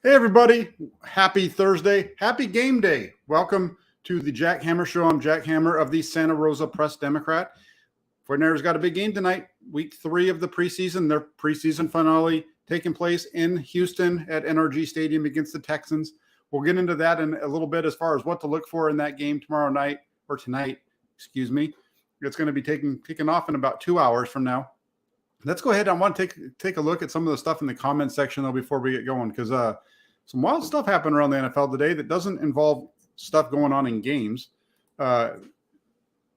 Hey, everybody. Happy Thursday. Happy game day. Welcome to the Jack Hammer Show. I'm Jack Hammer of the Santa Rosa Press Democrat. 49ers got a big game tonight, week 3 of the preseason. Their preseason finale taking place in Houston at NRG Stadium against the Texans. We'll get into that in a little bit as far as what to look for in that game tonight. It's going to be kicking off in about 2 hours from now. Let's go ahead. I want to take a look at some of the stuff in the comment section, though, before we get going, because some wild stuff happened around the NFL today that doesn't involve stuff going on in games.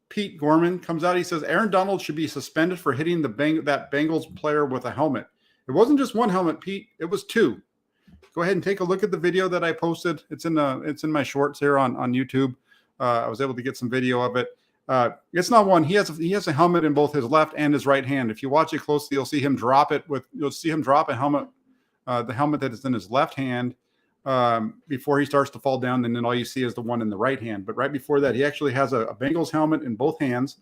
Pete Gorman comes out. He says Aaron Donald should be suspended for hitting that Bengals player with a helmet. It wasn't just one helmet, Pete. It was 2. Go ahead and take a look at the video that I posted. It's in my shorts here on YouTube. I was able to get some video of it. It's not one. He has a helmet in both his left and his right hand. If you watch it closely, you'll see him drop a helmet, the helmet that is in his left hand before he starts to fall down, and then all you see is the one in the right hand. But right before that, he actually has a Bengals helmet in both hands.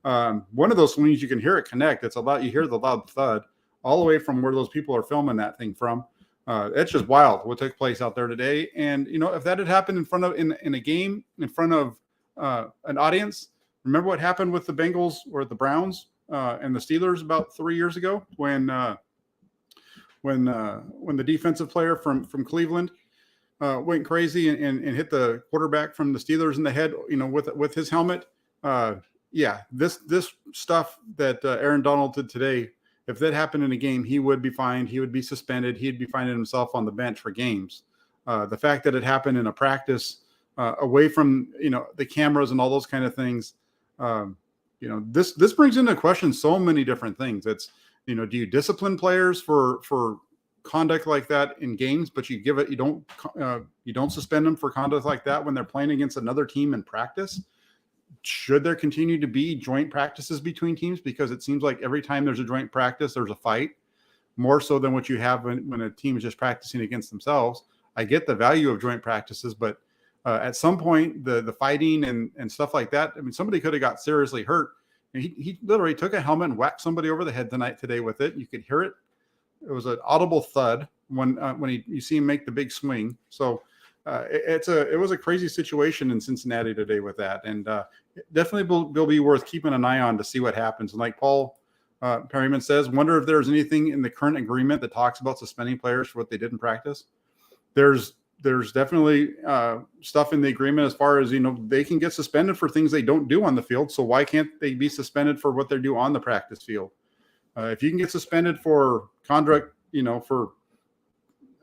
One of those swings, you can hear it connect. You hear the loud thud all the way from where those people are filming that thing from. It's just wild what took place out there today. And if that had happened in a game in front of an audience. Remember what happened with the Bengals or the Browns and the Steelers about 3 years ago when the defensive player from Cleveland went crazy and hit the quarterback from the Steelers in the head, with his helmet. This stuff that Aaron Donald did today, if that happened in a game, he would be fined. He would be suspended. He'd be finding himself on the bench for games. The fact that it happened in a practice away from the cameras and all those kind of things. This brings into question so many different things. It's, do you discipline players for conduct like that in games, but you don't suspend them for conduct like that when they're playing against another team in practice? Should there continue to be joint practices between teams? Because it seems like every time there's a joint practice, there's a fight, more so than what you have when a team is just practicing against themselves. I get the value of joint practices, but at some point, the fighting and stuff like that, I mean, somebody could have got seriously hurt. And he literally took a helmet and whacked somebody over the head today with it. You could hear it. It was an audible thud when you see him make the big swing. So it was a crazy situation in Cincinnati today with that. And definitely will be worth keeping an eye on to see what happens. And like Paul Perryman says, wonder if there's anything in the current agreement that talks about suspending players for what they did in practice. There's definitely stuff in the agreement as far as, they can get suspended for things they don't do on the field. So why can't they be suspended for what they do on the practice field? If you can get suspended for conduct, for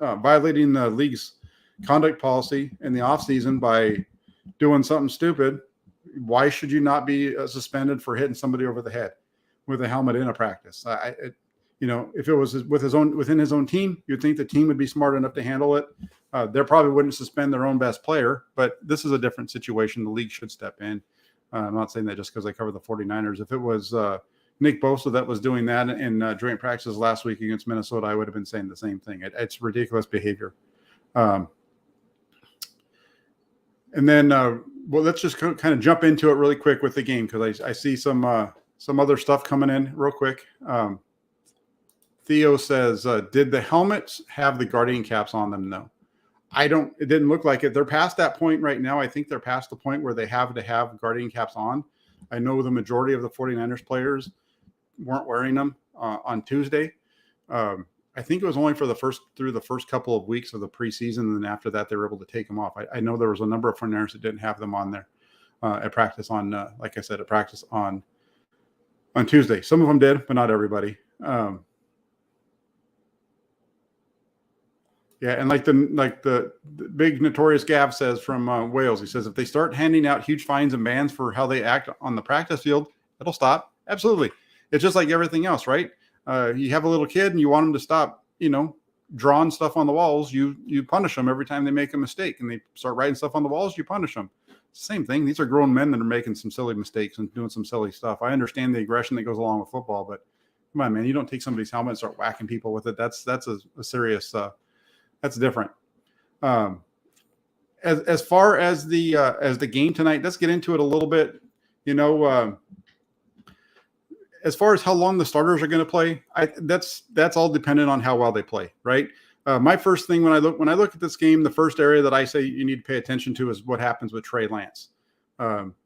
violating the league's conduct policy in the offseason by doing something stupid, why should you not be suspended for hitting somebody over the head with a helmet in a practice? If it was within his own team, you'd think the team would be smart enough to handle it. They probably wouldn't suspend their own best player, but this is a different situation. The league should step in. I'm not saying that just because I cover the 49ers. If it was Nick Bosa that was doing that in joint practices last week against Minnesota, I would have been saying the same thing. It's ridiculous behavior. And then, let's just kind of jump into it really quick with the game, because I see some other stuff coming in real quick. Theo says, did the helmets have the guardian caps on them? No. It didn't look like it. They're past that point right now. I think they're past the point where they have to have guardian caps on. I know the majority of the 49ers players weren't wearing them on Tuesday. I think it was only through the first couple of weeks of the preseason, and then after that, they were able to take them off. I know there was a number of 49ers that didn't have them on there at practice like I said, at practice on Tuesday. Some of them did, but not everybody. Yeah, and like the big notorious Gav says from Wales, he says if they start handing out huge fines and bans for how they act on the practice field, it'll stop. Absolutely. It's just like everything else, right? You have a little kid and you want them to stop, drawing stuff on the walls. You punish them every time they make a mistake, and they start writing stuff on the walls. You punish them. Same thing. These are grown men that are making some silly mistakes and doing some silly stuff. I understand the aggression that goes along with football, but come on, man, you don't take somebody's helmet and start whacking people with it. That's a serious. That's different. As far as the game tonight, let's get into it a little bit. As far as how long the starters are going to play, that's all dependent on how well they play, right? My first thing when I look at this game, the first area that I say you need to pay attention to is what happens with Trey Lance.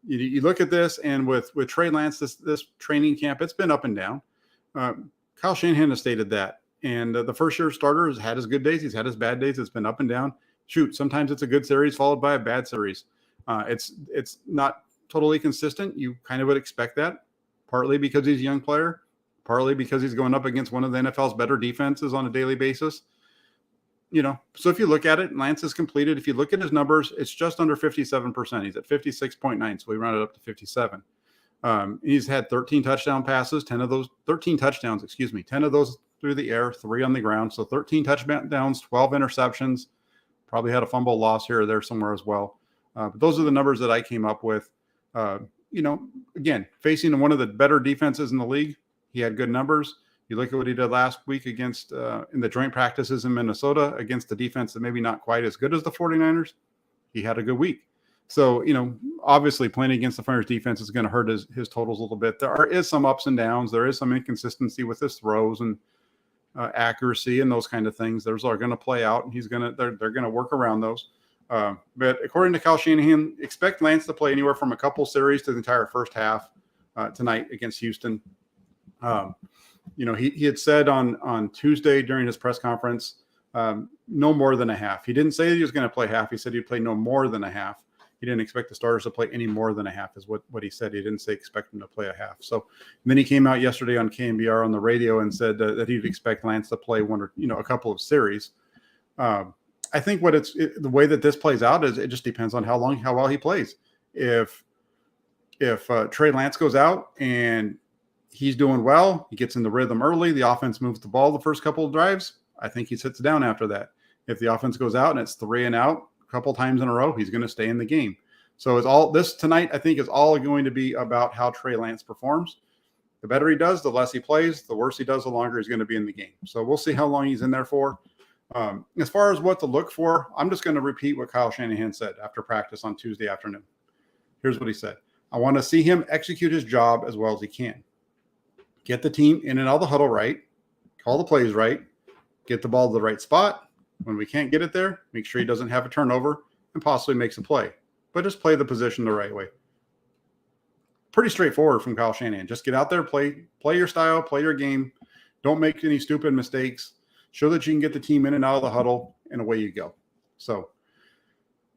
You look at this, and with Trey Lance, this training camp, it's been up and down. Kyle Shanahan has stated that. And the first-year starter has had his good days. He's had his bad days. It's been up and down. Shoot, sometimes it's a good series followed by a bad series. It's not totally consistent. You kind of would expect that, partly because he's a young player, partly because he's going up against one of the NFL's better defenses on a daily basis. So if you look at it, Lance is completed. If you look at his numbers, it's just under 57%. He's at 56.9, so we rounded up to 57. He's had 13 touchdown passes, 10 of those through the air, 3 on the ground. So 13 touchdowns, 12 interceptions, probably had a fumble loss here or there somewhere as well. But those are the numbers that I came up with. Again, facing one of the better defenses in the league, he had good numbers. You look at what he did last week against in the joint practices in Minnesota against the defense that maybe not quite as good as the 49ers. He had a good week. So, obviously playing against the 49ers defense is going to hurt his totals a little bit. There is some ups and downs. There is some inconsistency with his throws and accuracy and those kind of things. Those are going to play out, and they're going to work around those. But according to Kyle Shanahan, expect Lance to play anywhere from a couple series to the entire first half tonight against Houston. He had said on Tuesday during his press conference, no more than a half. He didn't say he was going to play half. He said he'd play no more than a half. He didn't expect the starters to play any more than a half is what he said. He didn't say expect them to play a half. So then he came out yesterday on KNBR on the radio and said that he'd expect Lance to play one or a couple of series. I think the way that this plays out is it just depends on how well he plays. If Trey Lance goes out and he's doing well, he gets in the rhythm early, the offense moves the ball the first couple of drives, I think he sits down after that. If the offense goes out and it's 3 and out a couple times in a row, he's going to stay in the game. So it's all this tonight, I think, is all going to be about how Trey Lance performs. The better he does, the less he plays. The worse he does, the longer he's going to be in the game. So we'll see how long he's in there for. As far as what to look for, I'm just going to repeat what Kyle Shanahan said after practice on Tuesday afternoon. Here's what he said. I want to see him execute his job as well as he can. Get the team in and out of the huddle right. Call the plays right. Get the ball to the right spot. When we can't get it there, make sure he doesn't have a turnover and possibly makes a play. But just play the position the right way. Pretty straightforward from Kyle Shanahan. Just get out there, play your style, play your game. Don't make any stupid mistakes. Show that you can get the team in and out of the huddle, and away you go. So,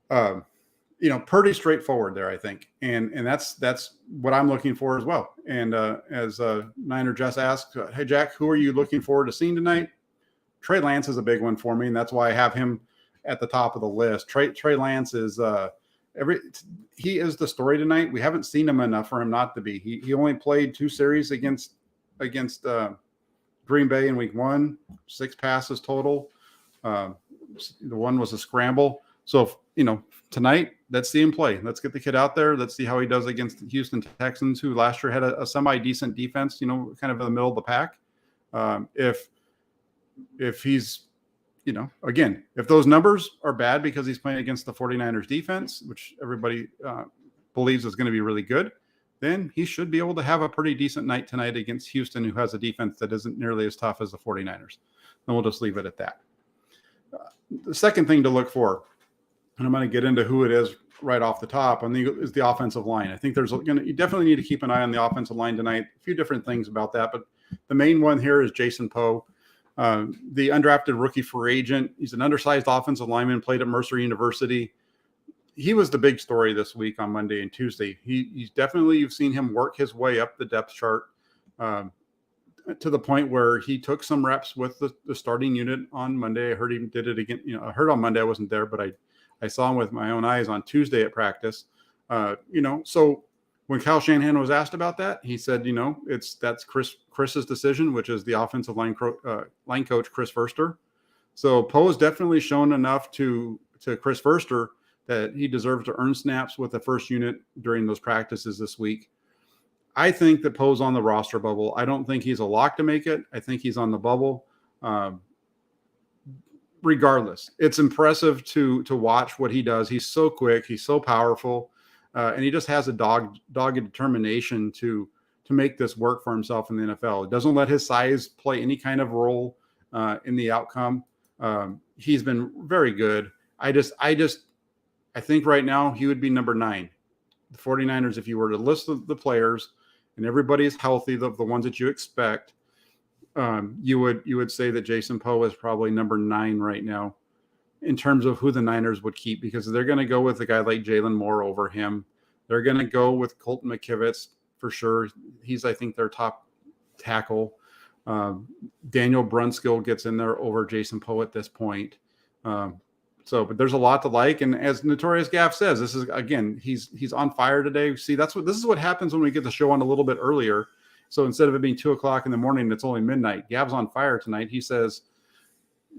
pretty straightforward there, I think. And that's what I'm looking for as well. And as Niner just asked, hey, Jack, who are you looking forward to seeing tonight? Trey Lance is a big one for me, and that's why I have him at the top of the list. Trey Lance is he is the story tonight. We haven't seen him enough for him not to be. He only played 2 series against Green Bay in week 1, 6 passes total. The one was a scramble. So, tonight, let's see him play. Let's get the kid out there. Let's see how he does against the Houston Texans, who last year had a semi-decent defense, kind of in the middle of the pack. If he's, again, if those numbers are bad because he's playing against the 49ers defense, which everybody believes is going to be really good, then he should be able to have a pretty decent night tonight against Houston, who has a defense that isn't nearly as tough as the 49ers. And we'll just leave it at that. The second thing to look for, and I'm going to get into who it is right off the top, is the offensive line. I think you definitely need to keep an eye on the offensive line tonight. A few different things about that, but the main one here is Jason Poe. The undrafted rookie free agent. He's an undersized offensive lineman, played at Mercer University. He was the big story this week on Monday and Tuesday. He's definitely, you've seen him work his way up the depth chart to the point where he took some reps with the starting unit on Monday. I heard he did it again. I heard on Monday, I wasn't there, but I saw him with my own eyes on Tuesday at practice. So when Kyle Shanahan was asked about that, he said, that's Chris's decision, which is the offensive line coach, Chris Foerster. So Poe has definitely shown enough to Chris Foerster that he deserves to earn snaps with the first unit during those practices this week. I think that Poe's on the roster bubble. I don't think he's a lock to make it. I think he's on the bubble. Regardless, it's impressive to watch what he does. He's so quick. He's so powerful. And he just has a dogged determination to make this work for himself in the NFL. It doesn't let his size play any kind of role in the outcome. He's been very good. I think right now he would be number 9. The 49ers, if you were to list the players and everybody is healthy, the ones that you expect, you would say that Jason Poe is probably number 9 right now in terms of who the Niners would keep, because they're going to go with a guy like Jalen Moore over him. They're going to go with Colton McKivitz for sure. He's, I think, their top tackle. Daniel Brunskill gets in there over Jason Poe at this point. But there's a lot to like. And as Notorious Gaff says, this is, again, he's on fire today. See, this is what happens when we get the show on a little bit earlier. So instead of it being 2:00 in the morning, it's only midnight. Gav's on fire tonight. He says,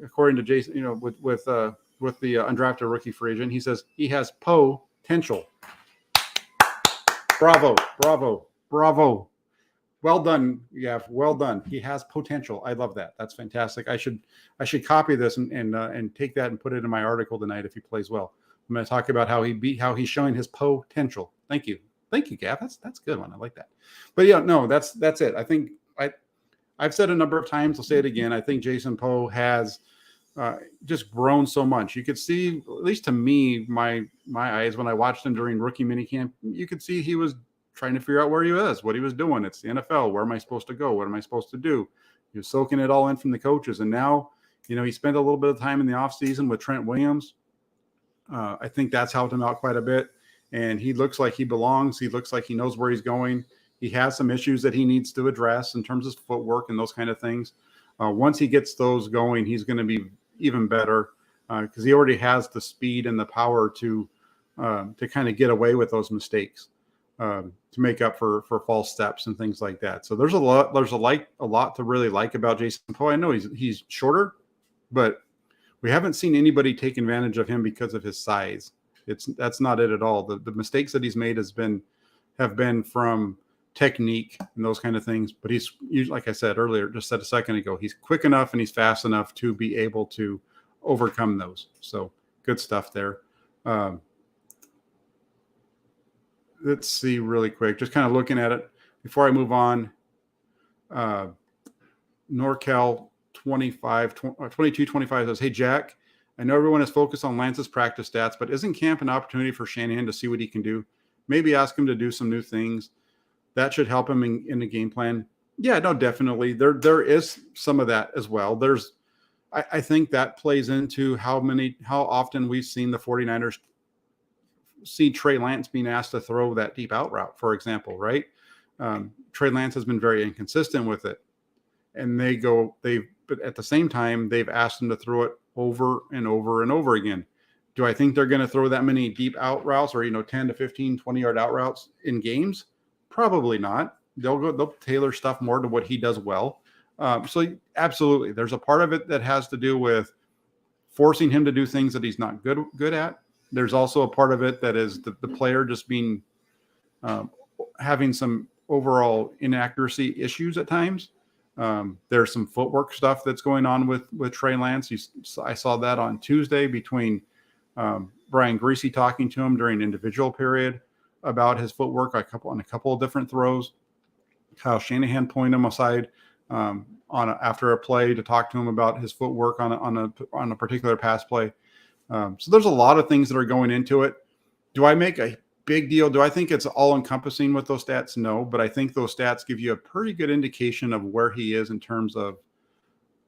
according to Jason, with the undrafted rookie free agent, he says he has potential. Bravo. Well done, Gav. Well done. He has potential. I love that. That's fantastic. I should copy this and take that and put it in my article tonight if he plays well. I'm going to talk about how he's showing his potential. Thank you, Gav. That's a good one. I like that. But yeah, no, that's it. I think I've said a number of times. I'll say it again. I think Jason Poe has just grown so much. You could see, at least to me, my eyes when I watched him during rookie minicamp, you could see he was trying to figure out where he was, what he was doing. It's the NFL. Where am I supposed to go? What am I supposed to do? He was soaking it all in from the coaches. And now, he spent a little bit of time in the offseason with Trent Williams. I think that's helped him out quite a bit. And he looks like he belongs. He looks like he knows where he's going. He has some issues that he needs to address in terms of footwork and those kind of things. Once he gets those going, he's going to be even better because he already has the speed and the power to kind of get away with those mistakes. To make up for false steps and things like that. So there's a lot to really like about Jason Poe. I know he's shorter, but we haven't seen anybody take advantage of him because of his size. That's not it at all. The mistakes that he's made have been from technique and those kind of things. But he's, like I said earlier, just said a second ago, he's quick enough and he's fast enough to be able to overcome those. So good stuff there. Let's see really quick, just kind of looking at it before I move on. NorCal 2225 says, "Hey, Jack, I know everyone is focused on Lance's practice stats, but isn't camp an opportunity for Shanahan to see what he can do? Maybe ask him to do some new things. That should help him in the game plan." Yeah, no, definitely. There is some of that as well. I think that plays into how often we've seen the 49ers see Trey Lance being asked to throw that deep out route, for example, right? Trey Lance has been very inconsistent with it. And but at the same time, they've asked him to throw it over and over and over again. Do I think they're going to throw that many deep out routes or, 10 to 15, 20-yard out routes in games? Probably not. They'll tailor stuff more to what he does well. So absolutely, there's a part of it that has to do with forcing him to do things that he's not good at. There's also a part of it that is the player just being having some overall inaccuracy issues at times. There's some footwork stuff that's going on with Trey Lance. I saw that on Tuesday between Brian Greasy talking to him during individual period about his footwork on a couple of different throws. Kyle Shanahan pointed him aside after a play to talk to him about his footwork on a particular pass play. So there's a lot of things that are going into it. Do I make a big deal? Do I think it's all encompassing with those stats? No, but I think those stats give you a pretty good indication of where he is in terms of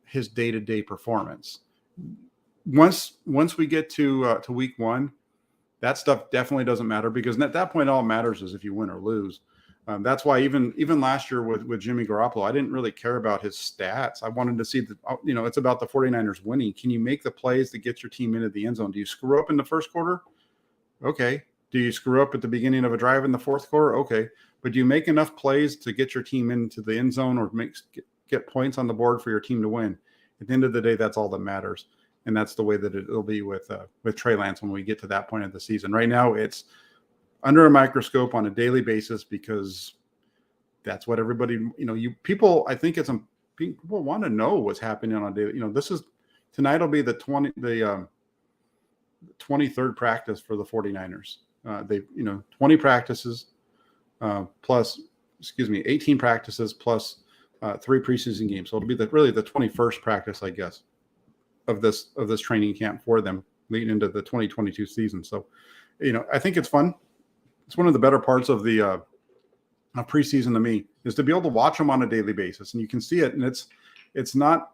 his day-to-day performance. Once we get to week 1, that stuff definitely doesn't matter because at that point, all it matters is if you win or lose. That's why even last year with Jimmy Garoppolo, I didn't really care about his stats. I wanted to see it's about the 49ers winning. Can you make the plays to get your team into the end zone? Do you screw up in the first quarter? Okay. Do you screw up at the beginning of a drive in the fourth quarter? Okay. But do you make enough plays to get your team into the end zone or get points on the board for your team to win? At the end of the day, that's all that matters. And that's the way that it'll be with Trey Lance when we get to that point of the season. Right now, it's under a microscope on a daily basis because that's what everybody, people, I think people want to know what's happening on a daily, tonight will be the 23rd practice for the 49ers. 20 practices, 18 practices plus 3 preseason games. So it'll be really the 21st practice, I guess. of this training camp for them leading into the 2022 season. So, I think it's fun. It's one of the better parts of the preseason to me, is to be able to watch them on a daily basis, and you can see it, and it's not,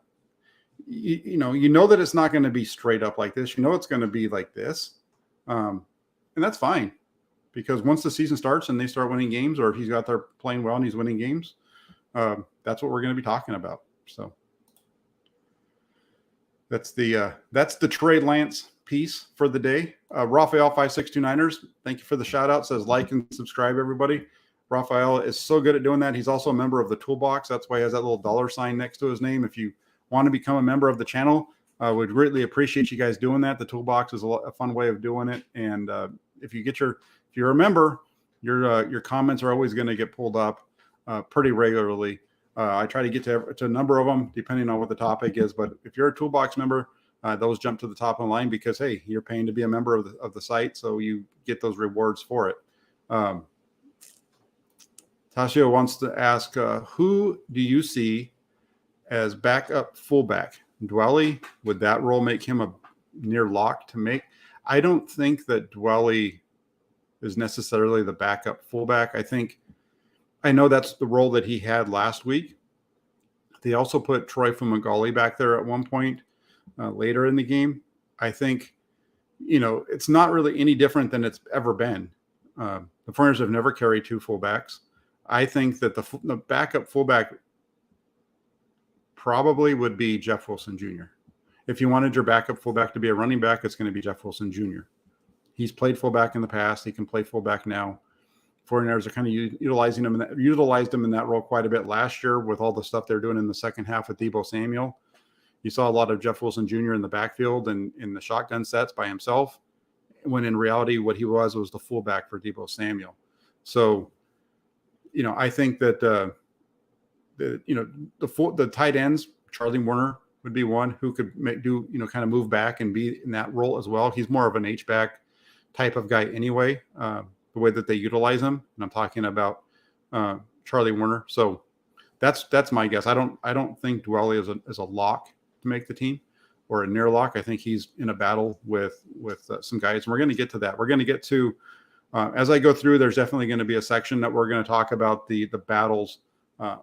that it's not going to be straight up like this. It's going to be like this, and that's fine, because once the season starts and they start winning games, or if he's got there playing well and he's winning games, that's what we're going to be talking about. So that's the Trey Lance piece for the day. Raphael 5629ers, thank you for the shout out. Says like and subscribe, everybody. Raphael is so good at doing that. He's also a member of the Toolbox. That's why he has that little $sign next to his name. If you want to become a member of the channel, we'd greatly appreciate you guys doing that. The Toolbox is a fun way of doing it. And if you're a member, your comments are always going to get pulled up pretty regularly. I try to get to a number of them depending on what the topic is. But if you're a Toolbox member, those jump to the top of the line, because, hey, you're paying to be a member of the site, so you get those rewards for it. Tasha wants to ask, who do you see as backup fullback? Dwelly, would that role make him a near lock to make? I don't think that Dwelly is necessarily the backup fullback. I know that's the role that he had last week. They also put Troy Fumagalli back there at one point later in the game. I think, it's not really any different than it's ever been. The 49ers have never carried two fullbacks. I think that the backup fullback probably would be Jeff Wilson Jr. If you wanted your backup fullback to be a running back, it's going to be Jeff Wilson Jr. He's played fullback in the past. He can play fullback now. 49ers are kind of utilized him in that role quite a bit last year with all the stuff they're doing in the second half with Deebo Samuel. You saw a lot of Jeff Wilson Jr. in the backfield and in the shotgun sets by himself, when in reality what he was the fullback for Deebo Samuel. So, I think that the tight ends, Charlie Warner would be one who could kind of move back and be in that role as well. He's more of an H-back type of guy anyway, the way that they utilize him. And I'm talking about Charlie Warner. So that's my guess. I don't think Dwelly is a lock to make the team, or a near lock. I think he's in a battle with some guys. And we're going to get to that. We're going to get to, as I go through, there's definitely going to be a section that we're going to talk about the battles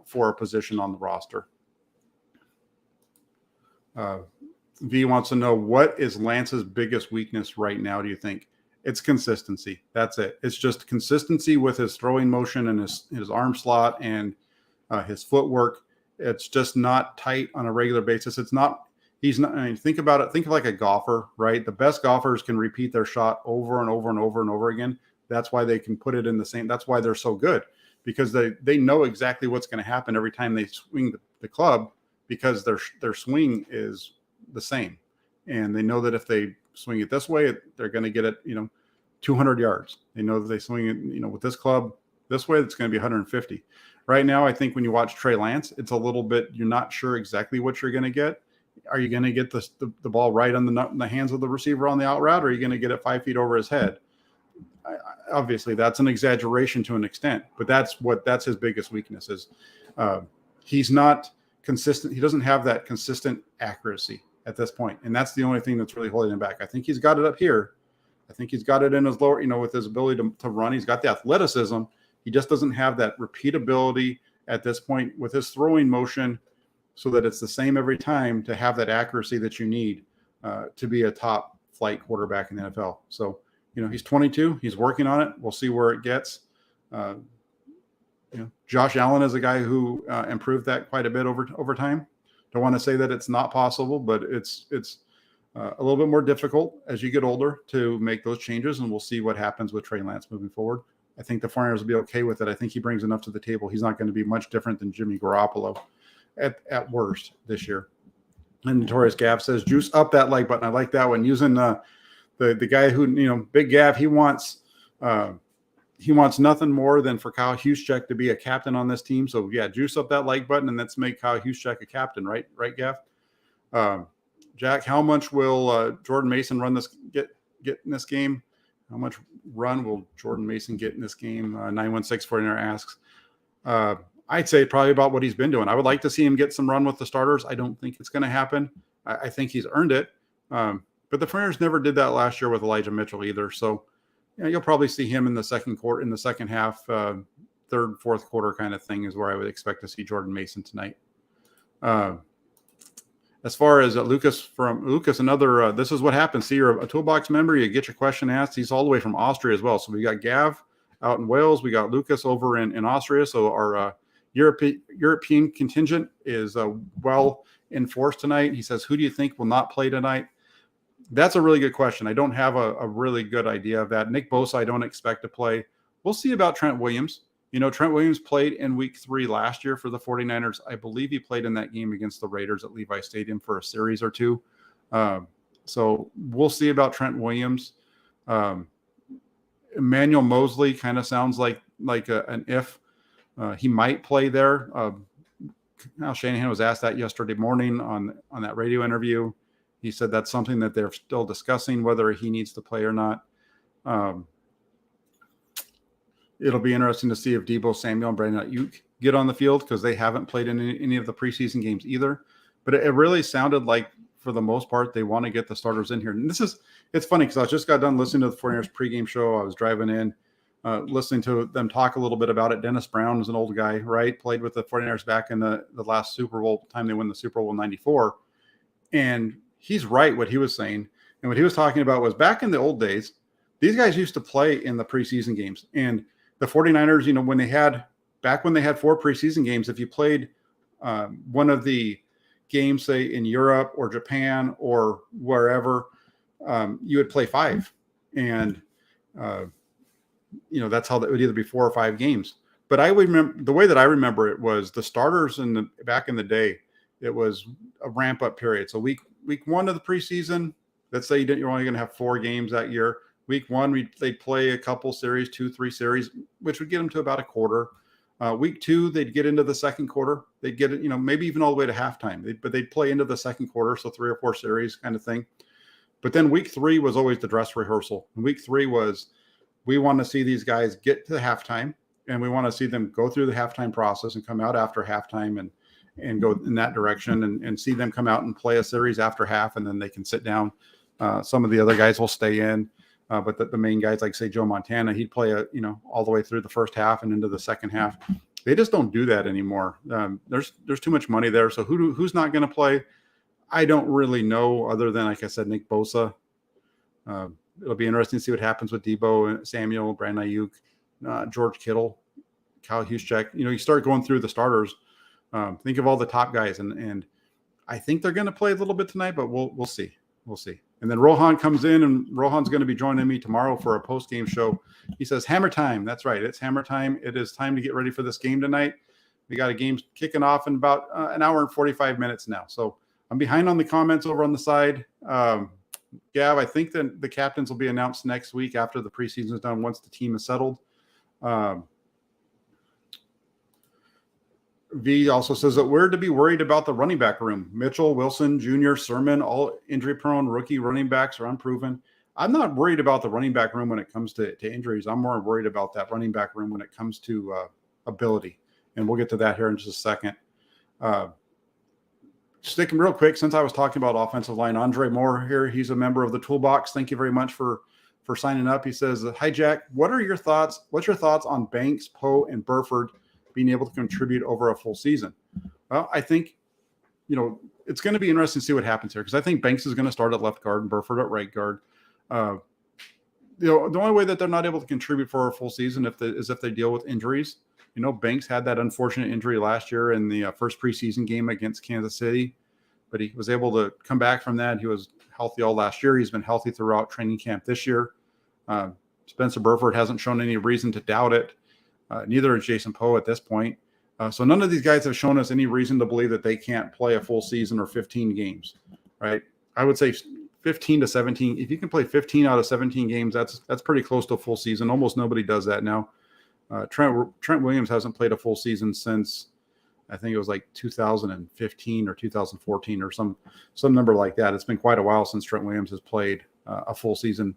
for a position on the roster. V wants to know, what is Lance's biggest weakness right now, do you think? It's consistency. That's it. It's just consistency with his throwing motion and his arm slot and his footwork. It's just not tight on a regular basis. He's not, think about it. Think of like a golfer, right? The best golfers can repeat their shot over and over and over and over again. That's why they can put it in the same. That's why they're so good, because they know exactly what's going to happen every time they swing the club, because their swing is the same. And they know that if they swing it this way, they're going to get it, 200 yards. They know that they swing it, with this club this way, it's going to be 150. Right now, I think when you watch Trey Lance, it's a little bit, you're not sure exactly what you're going to get. Are you going to get the ball right on the hands of the receiver on the out route, or are you going to get it 5 feet over his head? Obviously, that's an exaggeration to an extent, but that's his biggest weakness is he's not consistent. He doesn't have that consistent accuracy at this point, and that's the only thing that's really holding him back. I think he's got it up here. I think he's got it in his lower, with his ability to run. He's got the athleticism. He just doesn't have that repeatability at this point with his throwing motion, so that it's the same every time to have that accuracy that you need to be a top flight quarterback in the NFL. So, he's 22. He's working on it. We'll see where it gets. Josh Allen is a guy who improved that quite a bit over time. Don't want to say that it's not possible, but it's a little bit more difficult as you get older to make those changes, and we'll see what happens with Trey Lance moving forward. I think the 49ers will be okay with it. I think he brings enough to the table. He's not going to be much different than Jimmy Garoppolo at worst this year. And Notorious Gav says, juice up that like button. I like that one. Using the guy who, Big Gav, he wants nothing more than for Kyle Juszczyk to be a captain on this team. So yeah, juice up that like button and let's make Kyle Juszczyk a captain, right, Gav? Jack, how much will Jordan Mason get in this game? How much run will Jordan Mason get in this game? 91649 asks. I'd say probably about what he's been doing. I would like to see him get some run with the starters. I don't think it's going to happen. I think he's earned it. But the 49ers never did that last year with Elijah Mitchell either. So you'll probably see him in the second half, third, fourth quarter kind of thing is where I would expect to see Jordan Mason tonight. As far as Lucas, another, this is what happens. See, you're a Toolbox member, you get your question asked. He's all the way from Austria as well. So we got Gav out in Wales. We got Lucas over in Austria. So our European contingent is well enforced tonight. He says, who do you think will not play tonight? That's a really good question. I don't have a really good idea of that. Nick Bosa, I don't expect to play. We'll see about Trent Williams. Trent Williams played in week 3 last year for the 49ers. I believe he played in that game against the Raiders at Levi Stadium for a series or two. So we'll see about Trent Williams. Emmanuel Mosley kind of sounds like an if. He might play there. Kyle Shanahan was asked that yesterday morning on that radio interview. He said that's something that they're still discussing, whether he needs to play or not. It'll be interesting to see if Deebo Samuel and Brandon Ayuk get on the field because they haven't played in any of the preseason games either. But it really sounded like, for the most part, they want to get the starters in here. And it's funny because I just got done listening to the 49ers pregame show. I was driving in, listening to them talk a little bit about it. Dennis Brown is an old guy, right? Played with the 49ers back in the last Super Bowl time they won the Super Bowl in '94. And he's right what he was saying. And what he was talking about was back in the old days, these guys used to play in the preseason games. And the 49ers, when they had 4 preseason games, if you played one of the games, say in Europe or Japan or wherever, you would play 5. And, that's how that would either be 4 or 5 games. But I would remember the way that I remember it was the starters back in the day, it was a ramp up period. So week 1 of the preseason, let's say you're only going to have 4 games that year. Week 1, they'd play a couple series, 2-3 series, which would get them to about a quarter. Week 2, they'd get into the second quarter. They'd get it, maybe even all the way to halftime. But they'd play into the second quarter, so 3 or 4 series kind of thing. But then week 3 was always the dress rehearsal. And week 3 was, we want to see these guys get to the halftime, and we want to see them go through the halftime process and come out after halftime and go in that direction and see them come out and play a series after half, and then they can sit down. Some of the other guys will stay in. But the main guys, like say Joe Montana, he'd play all the way through the first half and into the second half. They just don't do that anymore. There's too much money there. So who's not going to play? I don't really know, other than, like I said, Nick Bosa. It'll be interesting to see what happens with Deebo Samuel, Brandon Ayuk, George Kittle, Kyle Juszczyk. You start going through the starters. Think of all the top guys, and I think they're going to play a little bit tonight, but we'll see. We'll see. And then Rohan comes in, and Rohan's going to be joining me tomorrow for a post-game show. He says, hammer time. That's right. It's hammer time. It is time to get ready for this game tonight. We got a game kicking off in about an hour and 45 minutes now. So I'm behind on the comments over on the side. Gav, I think that the captains will be announced next week after the preseason is done, once the team is settled. V also says that we're to be worried about the running back room. Mitchell, Wilson, Jr., Sermon, all injury-prone rookie running backs are unproven. I'm not worried about the running back room when it comes to injuries. I'm more worried about that running back room when it comes to ability. And we'll get to that here in just a second. Sticking real quick, since I was talking about offensive line, Andre Moore here, he's a member of the Toolbox. Thank you very much for signing up. He says, hi, Jack. What are your thoughts? What's your thoughts on Banks, Poe, and Burford being able to contribute over a full season? Well, I think, it's going to be interesting to see what happens here, because I think Banks is going to start at left guard and Burford at right guard. The only way that they're not able to contribute for a full season is if they deal with injuries. Banks had that unfortunate injury last year in the first preseason game against Kansas City, but he was able to come back from that. He was healthy all last year. He's been healthy throughout training camp this year. Spencer Burford hasn't shown any reason to doubt it. Neither is Jason Poe at this point. So none of these guys have shown us any reason to believe that they can't play a full season or 15 games, right? I would say 15 to 17. If you can play 15 out of 17 games, that's pretty close to a full season. Almost nobody does that now. Trent Williams hasn't played a full season since, I think it was like 2015 or 2014 or some number like that. It's been quite a while since Trent Williams has played a full season,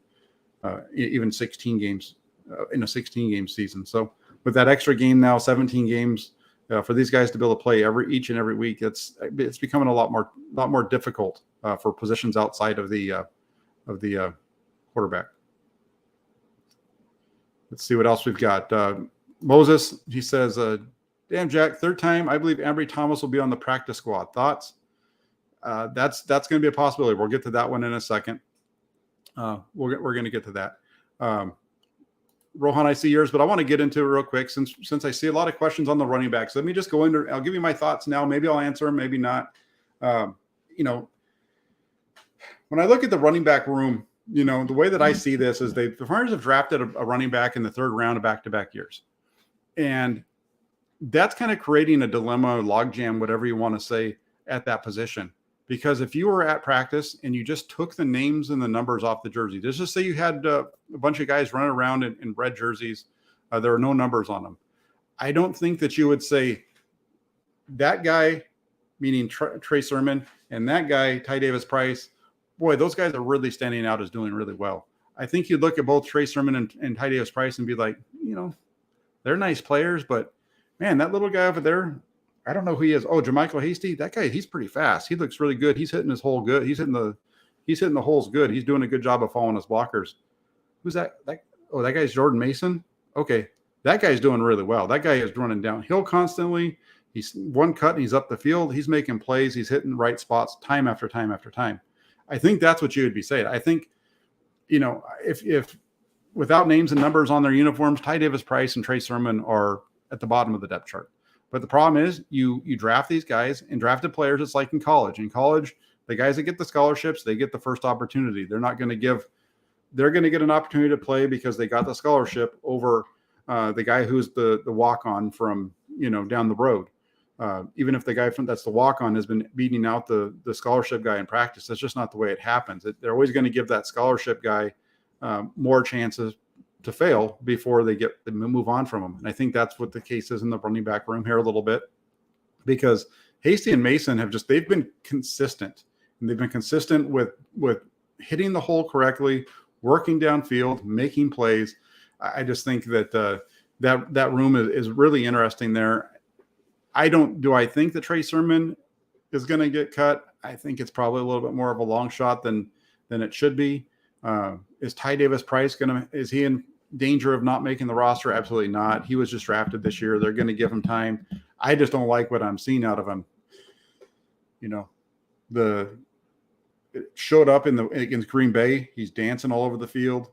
even 16 games in a 16-game season. So with that extra game now, 17 games, For these guys to be able to play each and every week, it's becoming a lot more difficult for positions outside of the quarterback. Let's see what else we've got. Moses, he says, damn, Jack, third time, I believe Ambry Thomas will be on the practice squad. Thoughts? That's going to be a possibility. We'll get to that one in a second. We're going to get to that. Rohan, I see yours, but I want to get into it real quick since I see a lot of questions on the running backs. Let me just go into. I'll give you my thoughts now. Maybe I'll answer them, maybe not. When I look at the running back room, the way that I see this is the Friars have drafted a running back in the third round of back-to-back years, and that's kind of creating a dilemma, logjam, whatever you want to say, at that position. Because if you were at practice and you just took the names and the numbers off the jersey, let's just say you had a bunch of guys running around in red jerseys, there are no numbers on them. I don't think that you would say that guy, meaning Trey Sermon, and that guy, Ty Davis Price, boy, those guys are really standing out as doing really well. I think you'd look at both Trey Sermon and Ty Davis Price and be like, they're nice players, but man, that little guy over there, I don't know who he is. Oh, Jermichael Hasty, that guy, he's pretty fast. He looks really good. He's hitting his hole good. He's hitting the holes good. He's doing a good job of following his blockers. Who's that? That guy's Jordan Mason. Okay, that guy's doing really well. That guy is running downhill constantly. He's one cut and he's up the field. He's making plays. He's hitting right spots time after time after time. I think that's what you would be saying. I think, if without names and numbers on their uniforms, Ty Davis Price and Trey Sermon are at the bottom of the depth chart. But the problem is you draft these guys, and drafted players, it's like in college. In college, the guys that get the scholarships, they get the first opportunity. They're going to get an opportunity to play because they got the scholarship over the guy who's the walk-on from, down the road. Even if the guy that's the walk-on has been beating out the scholarship guy in practice, that's just not the way it happens. They're always going to give that scholarship guy more chances to fail before they move on from him. And I think that's what the case is in the running back room here a little bit, because Hasty and Mason they've been consistent, and they've been consistent with hitting the hole correctly, working downfield, making plays. I just think that that room is really interesting there. I think that Trey Sermon is going to get cut? I think it's probably a little bit more of a long shot than it should be. Is Ty Davis Price is he in danger of not making the roster? Absolutely not. He was just drafted this year. They're going to give him time. I just don't like what I'm seeing out of him. It showed up against Green Bay. He's dancing all over the field,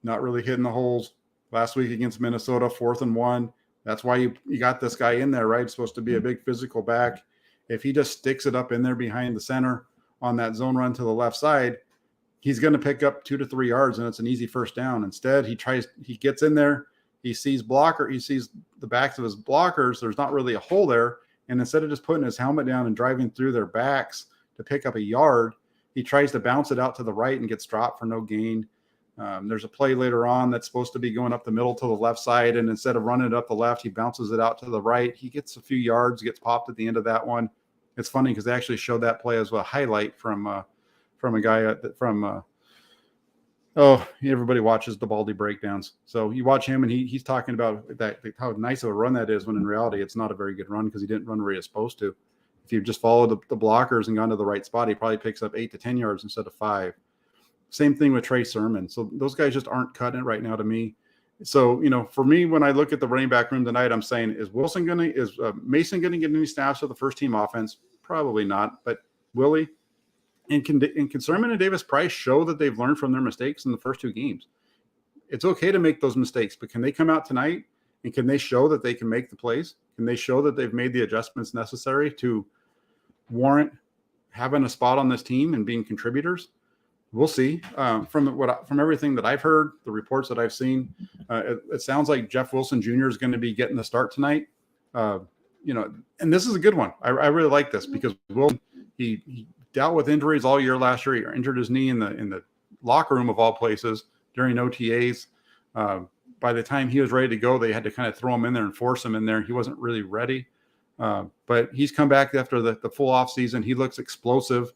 not really hitting the holes. Last week against Minnesota, 4th and 1. That's why you got this guy in there, right? It's supposed to be a big physical back. If he just sticks it up in there behind the center on that zone run to the left side, he's going to pick up 2 to 3 yards, and it's an easy first down. Instead, he gets in there, he sees the backs of his blockers. There's not really a hole there. And instead of just putting his helmet down and driving through their backs to pick up a yard, he tries to bounce it out to the right and gets dropped for no gain. There's a play later on that's supposed to be going up the middle to the left side, and instead of running it up the left, he bounces it out to the right. He gets a few yards, gets popped at the end of that one. It's funny because they actually showed that play as a highlight from a guy everybody watches the Baldy breakdowns. So you watch him, and he's talking about how nice of a run that is, when in reality it's not a very good run because he didn't run where he was supposed to. If you just followed the blockers and gone to the right spot, he probably picks up 8 to 10 yards instead of 5. Same thing with Trey Sermon. So those guys just aren't cutting it right now to me. So, for me, when I look at the running back room tonight, I'm saying, is Mason going to get any snaps of the first team offense? Probably not, but will he? And can Sermon and Davis Price show that they've learned from their mistakes in the first 2 games? It's okay to make those mistakes, but can they come out tonight and can they show that they can make the plays? Can they show that they've made the adjustments necessary to warrant having a spot on this team and being contributors? We'll see. From everything that I've heard, the reports that I've seen, it sounds like Jeff Wilson Jr. is going to be getting the start tonight. And this is a good one. I really like this because Wilson, he dealt with injuries all year last year. He injured his knee in the locker room of all places during OTAs. By the time he was ready to go, they had to kind of throw him in there and force him in there. He wasn't really ready. But he's come back after the full off season. He looks explosive.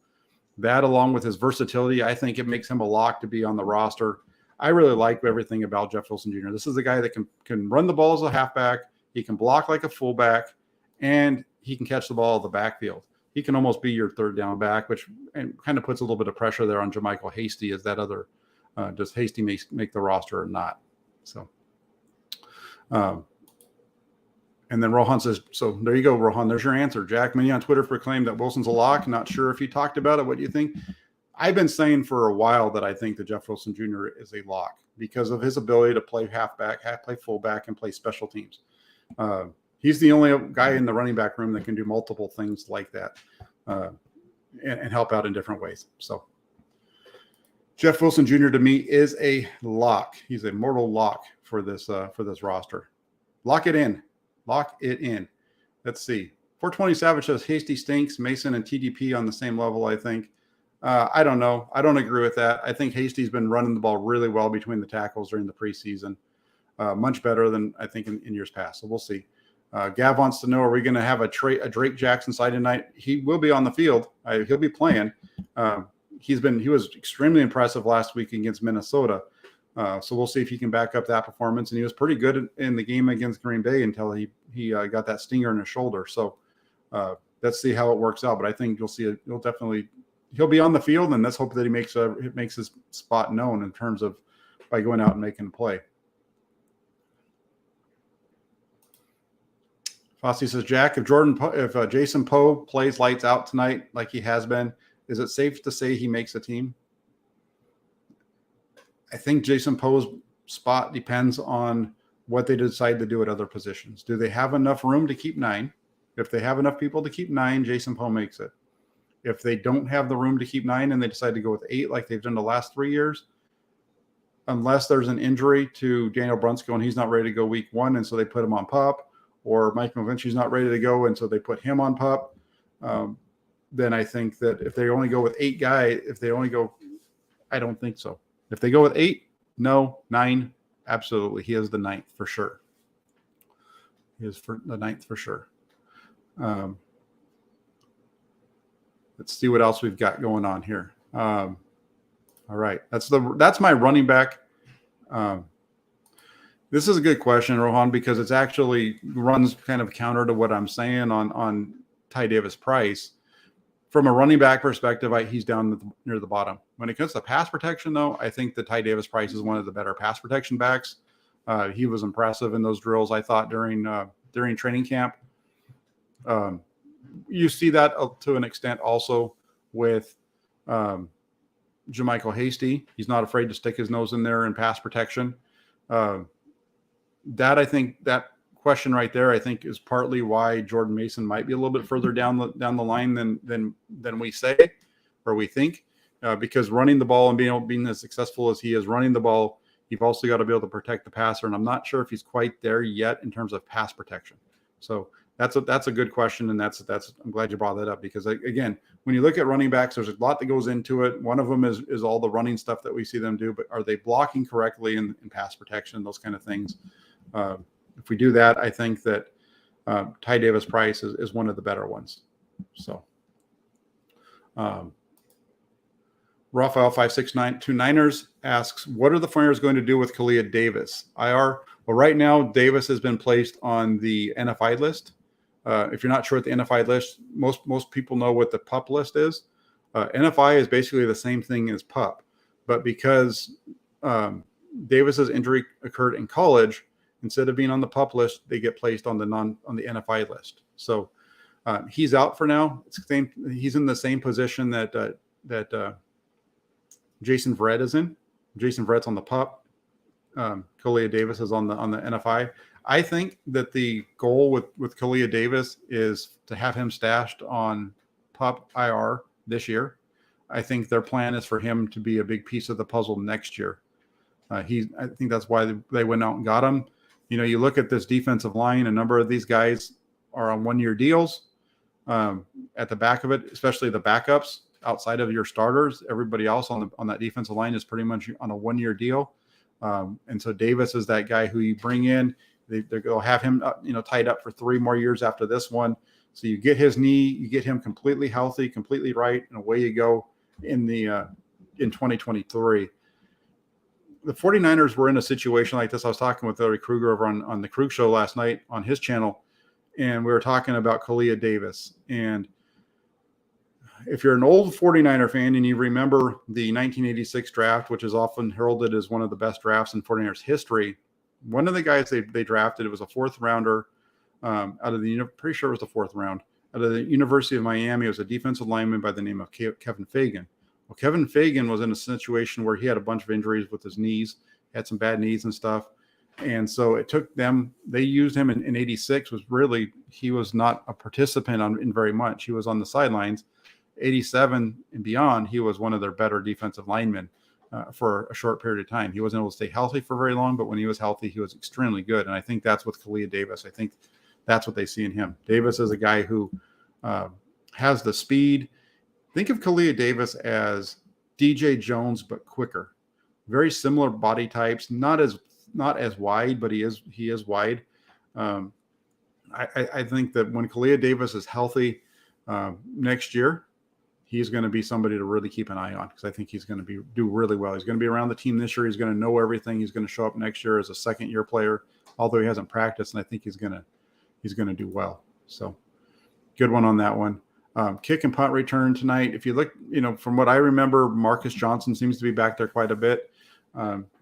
That, along with his versatility, I think it makes him a lock to be on the roster. I really like everything about Jeff Wilson Jr. This is a guy that can run the ball as a halfback. He can block like a fullback, and he can catch the ball in the backfield. He can almost be your third down back, which kind of puts a little bit of pressure there on JaMycal Hasty. Is that other does Hasty make the roster or not? So, and then Rohan says, so there you go, Rohan. There's your answer. Jack Mini on Twitter proclaimed that Wilson's a lock. Not sure if he talked about it. What do you think? I've been saying for a while that I think that Jeff Wilson Jr. is a lock because of his ability to play halfback, play fullback, and play special teams. He's the only guy in the running back room that can do multiple things like that and help out in different ways. So Jeff Wilson Jr. to me is a lock. He's a mortal lock for this roster. Lock it in. Lock it in. Let's see. 420 Savage says Hasty stinks. Mason and TDP on the same level, I think. I don't know. I don't agree with that. I think Hasty's been running the ball really well between the tackles during the preseason. Much better than I think in years past. So we'll see. Gav wants to know, are we going to have a Drake Jackson side tonight? He will be on the field. He'll be playing. He was extremely impressive last week against Minnesota. So we'll see if he can back up that performance. And he was pretty good in the game against Green Bay until he got that stinger in his shoulder. So let's see how it works out. But I think you'll see he'll be on the field, and let's hope that he makes his spot known in terms of by going out and making a play. Fossey says, Jack, if Jason Poe plays lights out tonight like he has been, is it safe to say he makes a team? I think Jason Poe's spot depends on what they decide to do at other positions. Do they have enough room to keep 9? If they have enough people to keep 9, Jason Poe makes it. If they don't have the room to keep 9 and they decide to go with 8 like they've done the last 3 years, unless there's an injury to Daniel Brunskill and he's not ready to go week 1 and so they put him on PUP, or Mike McGlinchey's not ready to go and so they put him on PUP, then I think that if they only go with 8 guys, I don't think so. If they go with 8, no. 9, absolutely. He is the 9th for sure. He is for the 9th for sure. Let's see what else we've got going on here. All right. That's my running back. This is a good question, Rohan, because it's actually runs kind of counter to what I'm saying on Ty Davis Price. From a running back perspective, he's down near the bottom. When it comes to pass protection, though, I think that Ty Davis Price is one of the better pass protection backs. He was impressive in those drills, I thought, during training camp. You see that to an extent also with JaMycal Hasty. He's not afraid to stick his nose in there in pass protection. I think that question right there, I think, is partly why Jordan Mason might be a little bit further down the line than we say or we think, because running the ball and being as successful as he is running the ball, you've also got to be able to protect the passer. And I'm not sure if he's quite there yet in terms of pass protection. So that's a good question, and that's I'm glad you brought that up, because again, when you look at running backs, there's a lot that goes into it. One of them is all the running stuff that we see them do, but are they blocking correctly in pass protection, those kind of things. If we do that, I think that Ty Davis Price is one of the better ones. So Raphael 5692 asks, what are the Flyers going to do with Kalia Davis? IR. Well, right now, Davis has been placed on the NFI list. If you're not sure what the NFI list, most people know what the PUP list is. NFI is basically the same thing as PUP, but because Davis's injury occurred in college, instead of being on the PUP list, they get placed on the NFI list. So he's out for now. He's in the same position that Jason Verrett is in. Jason Verrett's on the PUP. Kalia Davis is on the NFI. I think that the goal with Kalia Davis is to have him stashed on PUP IR this year. I think their plan is for him to be a big piece of the puzzle next year. I think that's why they went out and got him. You know, you look at this defensive line, a number of these guys are on 1-year deals. At the back of it, especially the backups outside of your starters, everybody else on that defensive line is pretty much on a 1-year deal. And so Davis is that guy who you bring in. They'll have him, tied up for 3 more years after this one. So you get his knee, you get him completely healthy, completely right, and away you go in 2023. the 49ers were in a situation like this. I was talking with Larry Kruger over on the Krug Show last night on his channel, and we were talking about Kalia Davis. And if you're an old 49er fan and you remember the 1986 draft, which is often heralded as one of the best drafts in 49ers history, one of the guys they drafted, it was a fourth rounder out of pretty sure it was the fourth round, out of the University of Miami. It was a defensive lineman by the name of Kevin Fagan. Well, Kevin Fagan was in a situation where he had a bunch of injuries with his knees, had some bad knees and stuff. And so it took them, they used him in 86, he was not a participant in very much. He was on the sidelines. 87 and beyond, he was one of their better defensive linemen for a short period of time. He wasn't able to stay healthy for very long, but when he was healthy, he was extremely good. And I think that's with Kalia Davis. I think that's what they see in him. Davis is a guy who has the speed. Think of Kalia Davis as DJ Jones, but quicker. Very similar body types, not as wide, but he is wide. I think that when Kalia Davis is healthy next year, he's going to be somebody to really keep an eye on, because I think he's going to do really well. He's going to be around the team this year. He's going to know everything. He's going to show up next year as a second-year player, although he hasn't practiced, and I think he's going to do well. So good one on that one. Kick and punt return tonight. If you look, from what I remember, Marcus Johnson seems to be back there quite a bit,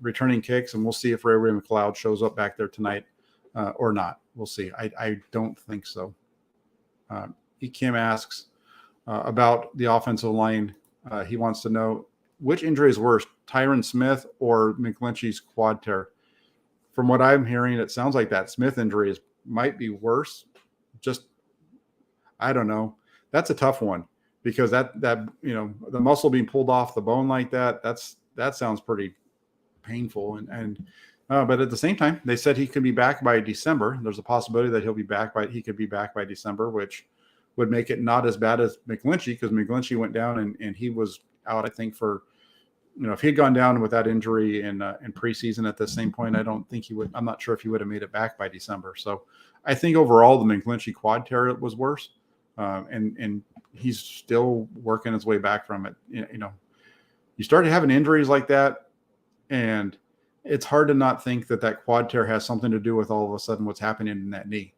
returning kicks, and we'll see if Ray McLeod shows up back there tonight or not. We'll see. I don't think so. Kim asks about the offensive line. He wants to know which injury is worse, Tyron Smith or McGlinchey's quad tear. From what I'm hearing, it sounds like that Smith injury might be worse. Just, I don't know. That's a tough one, because that the muscle being pulled off the bone like that sounds pretty painful. But at the same time, they said he could be back by December. There's a possibility that he could be back by December, which would make it not as bad as McGlinchey, because McGlinchey went down and he was out, I think, for, if he had gone down with that injury in preseason at the same point, I don't think he would. I'm not sure if he would have made it back by December. So I think overall the McGlinchey quad tear was worse, and he's still working his way back from it. You start having injuries like that, and it's hard to not think that quad tear has something to do with all of a sudden what's happening in that knee.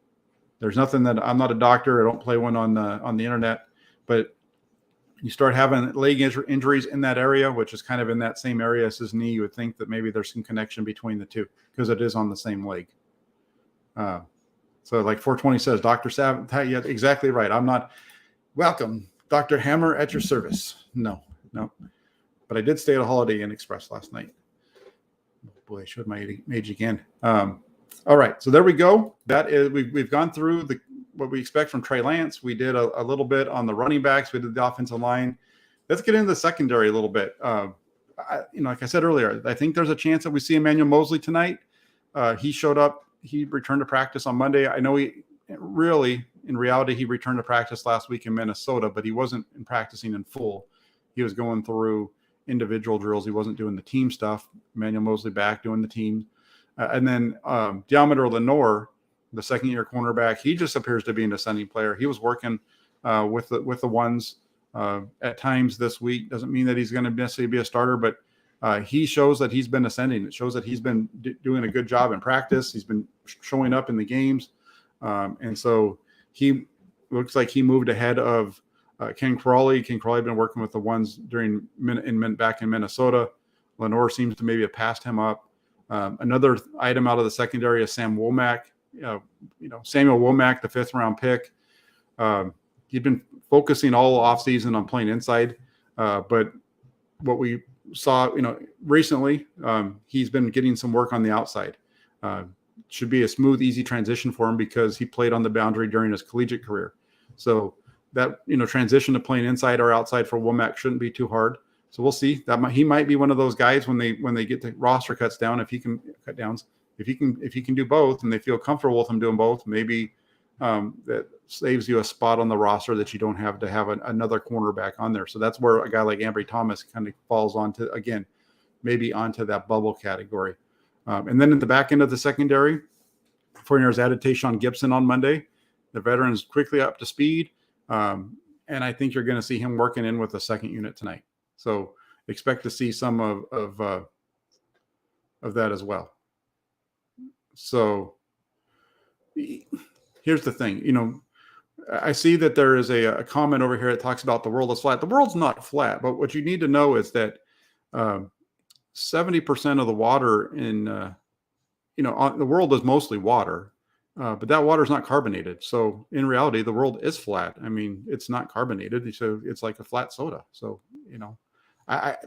There's nothing that, I'm not a doctor. I don't play one on the internet, but you start having leg injuries in that area, which is kind of in that same area as his knee. You would think that maybe there's some connection between the two, because it is on the same leg. So like 420 says, Dr. Sav, yeah, exactly right. I'm not welcome. Dr. Hammer at your service. No. But I did stay at a Holiday Inn Express last night. Boy, I showed my age again. All right, so there we go. That is, we've gone through what we expect from Trey Lance. We did a little bit on the running backs. We did the offensive line. Let's get into the secondary a little bit. Like I said earlier, I think there's a chance that we see Emmanuel Moseley tonight. He showed up. He returned to practice on Monday. I know in reality, he returned to practice last week in Minnesota, but he wasn't practicing in full. He was going through individual drills. He wasn't doing the team stuff. Emmanuel Moseley back doing the team. And then Diameter Lenore, the second-year cornerback, he just appears to be an ascending player. He was working with the ones at times this week. Doesn't mean that he's going to necessarily be a starter, but he shows that he's been ascending. It shows that he's been doing a good job in practice. He's been showing up in the games. And so he looks like he moved ahead of Ken Crawley. Ken Crawley had been working with the ones back in Minnesota. Lenore seems to maybe have passed him up. Another item out of the secondary is Sam Womack. Samuel Womack, the 5th-round pick. He'd been focusing all offseason on playing inside, but what we saw, recently, he's been getting some work on the outside. Should be a smooth, easy transition for him, because he played on the boundary during his collegiate career. So that transition to playing inside or outside for Womack shouldn't be too hard. So we'll see. He might be one of those guys when they get the roster cuts down, if he can do both, and they feel comfortable with him doing both, maybe that saves you a spot on the roster that you don't have to have another cornerback on there. So that's where a guy like Ambry Thomas kind of falls onto that bubble category. And then at the back end of the secondary, 49ers added Tayshaun Gibson on Monday. The veteran's quickly up to speed, and I think you're going to see him working in with the second unit tonight. So expect to see some of of that as well. So here's the thing, I see that there is a comment over here that talks about the world is flat. The world's not flat, but what you need to know is that 70% of the water in, the world is mostly water, but that water is not carbonated. So in reality, the world is flat. I mean, it's not carbonated, so it's like a flat soda. So,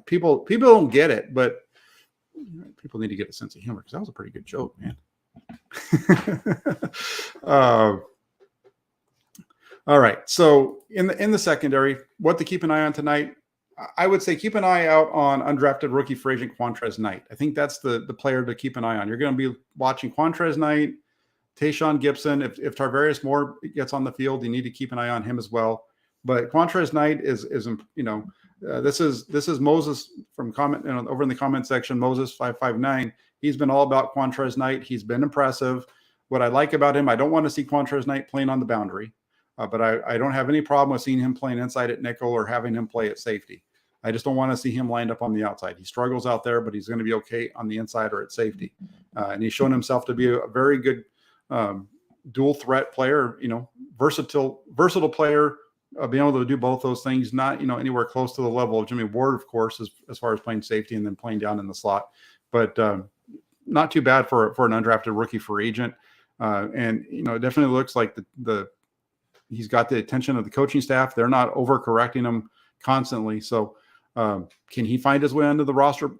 people don't get it, but people need to get a sense of humor because that was a pretty good joke, man. All right. So in the secondary, what to keep an eye on tonight? I would say keep an eye out on undrafted rookie free agent Quantrez Knight. I think that's the player to keep an eye on. You're going to be watching Quantrez Knight, Tayshaun Gibson. If Tarvarius Moore gets on the field, you need to keep an eye on him as well. But Quantrez Knight is this is Moses from comment over in the comment section. Moses 559. He's been all about Quantrez Knight. He's been impressive. What I like about him, I don't want to see Quantrez Knight playing on the boundary, but I don't have any problem with seeing him playing inside at nickel or having him play at safety. I just don't want to see him lined up on the outside. He struggles out there, but he's going to be okay on the inside or at safety. And he's shown himself to be a very good dual threat player, versatile player, being able to do both those things, not, anywhere close to the level of Jimmy Ward, of course, as far as playing safety and then playing down in the slot, but not too bad for an undrafted rookie free agent. And, it definitely looks like he's got the attention of the coaching staff. They're not overcorrecting him constantly. So can he find his way onto the roster?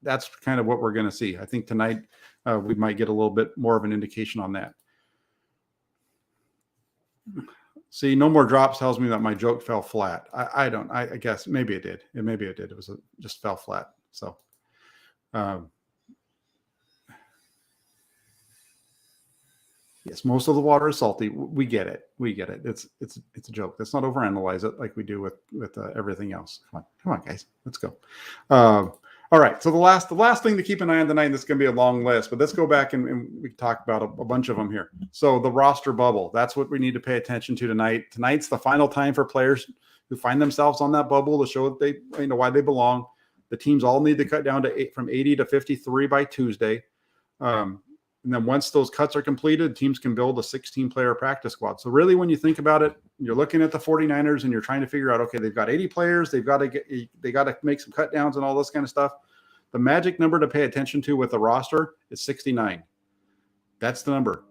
That's kind of what we're going to see. I think tonight we might get a little bit more of an indication on that. See, no more drops tells me that my joke fell flat. I guess maybe it did. Maybe it did. It was just fell flat. So, yes, most of the water is salty. We get it. It's a joke. Let's not overanalyze it like we do with everything else. Come on, guys. Let's go. All right. So the last thing to keep an eye on tonight, this is going to be a long list, but let's go back and we can talk about a bunch of them here. So the roster bubble, that's what we need to pay attention to tonight. Tonight's the final time for players who find themselves on that bubble to show that they, why they belong. The teams all need to cut down from 80 to 53 by Tuesday. And then once those cuts are completed, teams can build a 16-player practice squad. So really, when you think about it, you're looking at the 49ers and you're trying to figure out, okay, they've got 80 players. They got to make some cut downs and all this kind of stuff. The magic number to pay attention to with the roster is 69. That's the number.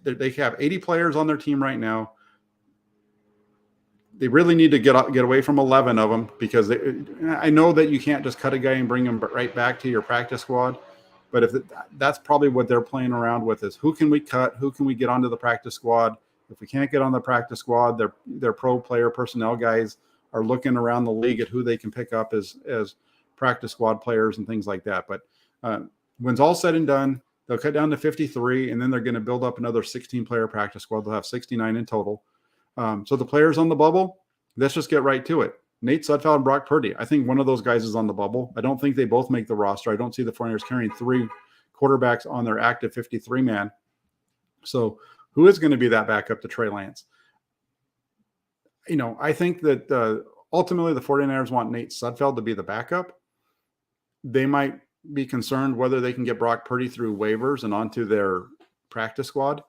They have 80 players on their team right now. They really need to get away from 11 of them because I know that you can't just cut a guy and bring him right back to your practice squad. But that's probably what they're playing around with is who can we cut? Who can we get onto the practice squad? If we can't get on the practice squad, their pro player personnel guys are looking around the league at who they can pick up as practice squad players and things like that. But when it's all said and done, they'll cut down to 53, and then they're going to build up another 16-player practice squad. They'll have 69 in total. So the players on the bubble, let's just get right to it. Nate Sudfeld and Brock Purdy. I think one of those guys is on the bubble. I don't think they both make the roster. I don't see the 49ers carrying three quarterbacks on their active 53-man. So who is going to be that backup to Trey Lance? I think that ultimately the 49ers want Nate Sudfeld to be the backup. They might be concerned whether they can get Brock Purdy through waivers and onto their practice squad.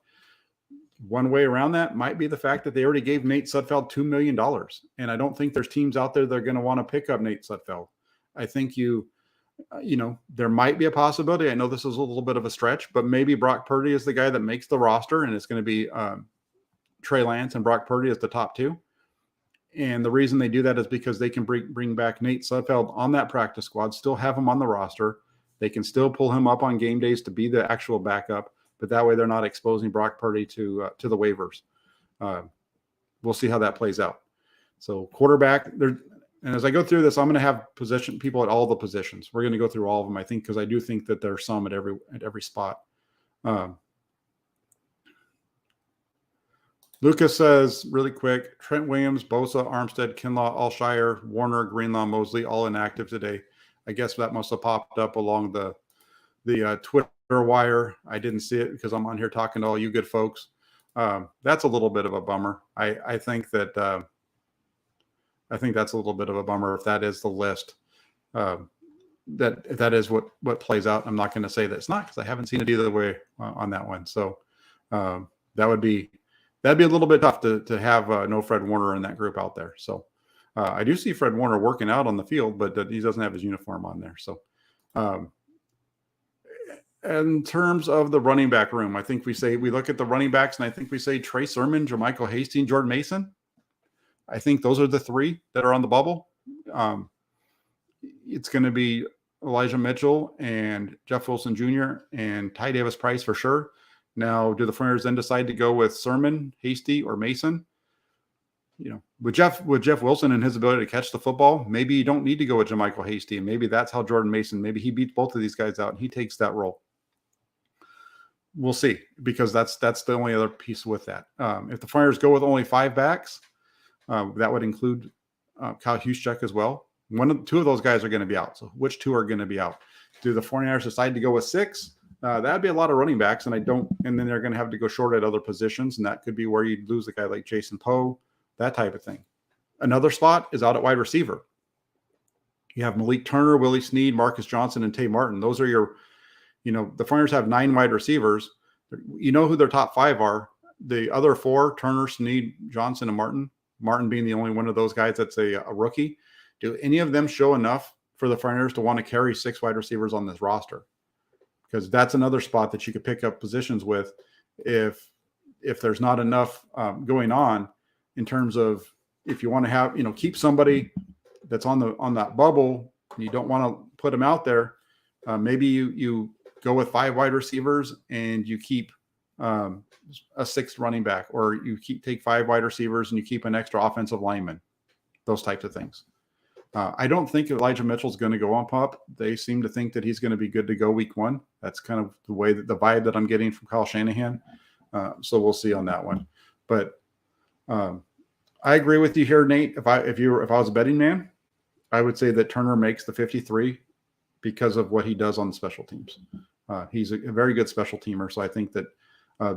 One way around that might be the fact that they already gave Nate Sudfeld $2 million. And I don't think there's teams out there that are going to want to pick up Nate Sudfeld. I think there might be a possibility. I know this is a little bit of a stretch, but maybe Brock Purdy is the guy that makes the roster and it's going to be Trey Lance and Brock Purdy as the top two. And the reason they do that is because they can bring back Nate Sudfeld on that practice squad, still have him on the roster. They can still pull him up on game days to be the actual backup. But that way they're not exposing Brock Purdy to the waivers. We'll see how that plays out. So quarterback, and as I go through this, I'm going to have position people at all the positions. We're going to go through all of them, I think, because I do think that there's some at every spot. Lucas says really quick: Trent Williams, Bosa, Armstead, Kinlaw, Alshire, Warner, Greenlaw, Mosley, all inactive today. I guess that must have popped up along the Twitter wire. I didn't see it because I'm on here talking to all you good folks. That's a little bit of a bummer. I think that's a little bit of a bummer if that is the list. that is what plays out. I'm not going to say that it's not, because I haven't seen it either way on that one. So that'd be a little bit tough to have no Fred Warner in that group out there. So I do see Fred Warner working out on the field, but he doesn't have his uniform on there. So in terms of the running back room, I think we look at the running backs, and I think we say Trey Sermon, Jermichael Hasty, and Jordan Mason. I think those are the three that are on the bubble. It's going to be Elijah Mitchell and Jeff Wilson Jr. and Ty Davis Price for sure. Now, do the 49ers then decide to go with Sermon, Hasty, or Mason? With Jeff Wilson and his ability to catch the football, maybe you don't need to go with Jermichael Hasty, and maybe that's how Jordan Mason, maybe he beats both of these guys out and he takes that role. We'll see, because that's the only other piece with that. If the 49ers go with only 5 backs, that would include Kyle Juszczyk as well. Two of those guys are going to be out. So which 2 are going to be out? Do the 49ers decide to go with 6? That'd be a lot of running backs, and then they're going to have to go short at other positions, and that could be where you'd lose a guy like Jason Poe, that type of thing. Another spot is out at wide receiver. You have Malik Turner, Willie Snead, Marcus Johnson, and Tay Martin. Those are your, the 49ers have 9 wide receivers. You know who their top 5 are. The other 4, Turner, Snead, Johnson, and Martin being the only one of those guys that's a rookie. Do any of them show enough for the 49ers to want to carry 6 wide receivers on this roster? Because that's another spot that you could pick up positions with if there's not enough going on in terms of, if you want to have, keep somebody that's on that bubble, and you don't want to put them out there. Maybe you go with 5 wide receivers and you keep a 6th running back, or you take 5 wide receivers and you keep an extra offensive lineman, those types of things. I don't think Elijah Mitchell's going to go on PUP. They seem to think that he's going to be good to go week 1. That's kind of the vibe that I'm getting from Kyle Shanahan. So we'll see on that one. But I agree with you here, Nate. If I was a betting man, I would say that Turner makes the 53 because of what he does on the special teams. He's a very good special teamer. So I think that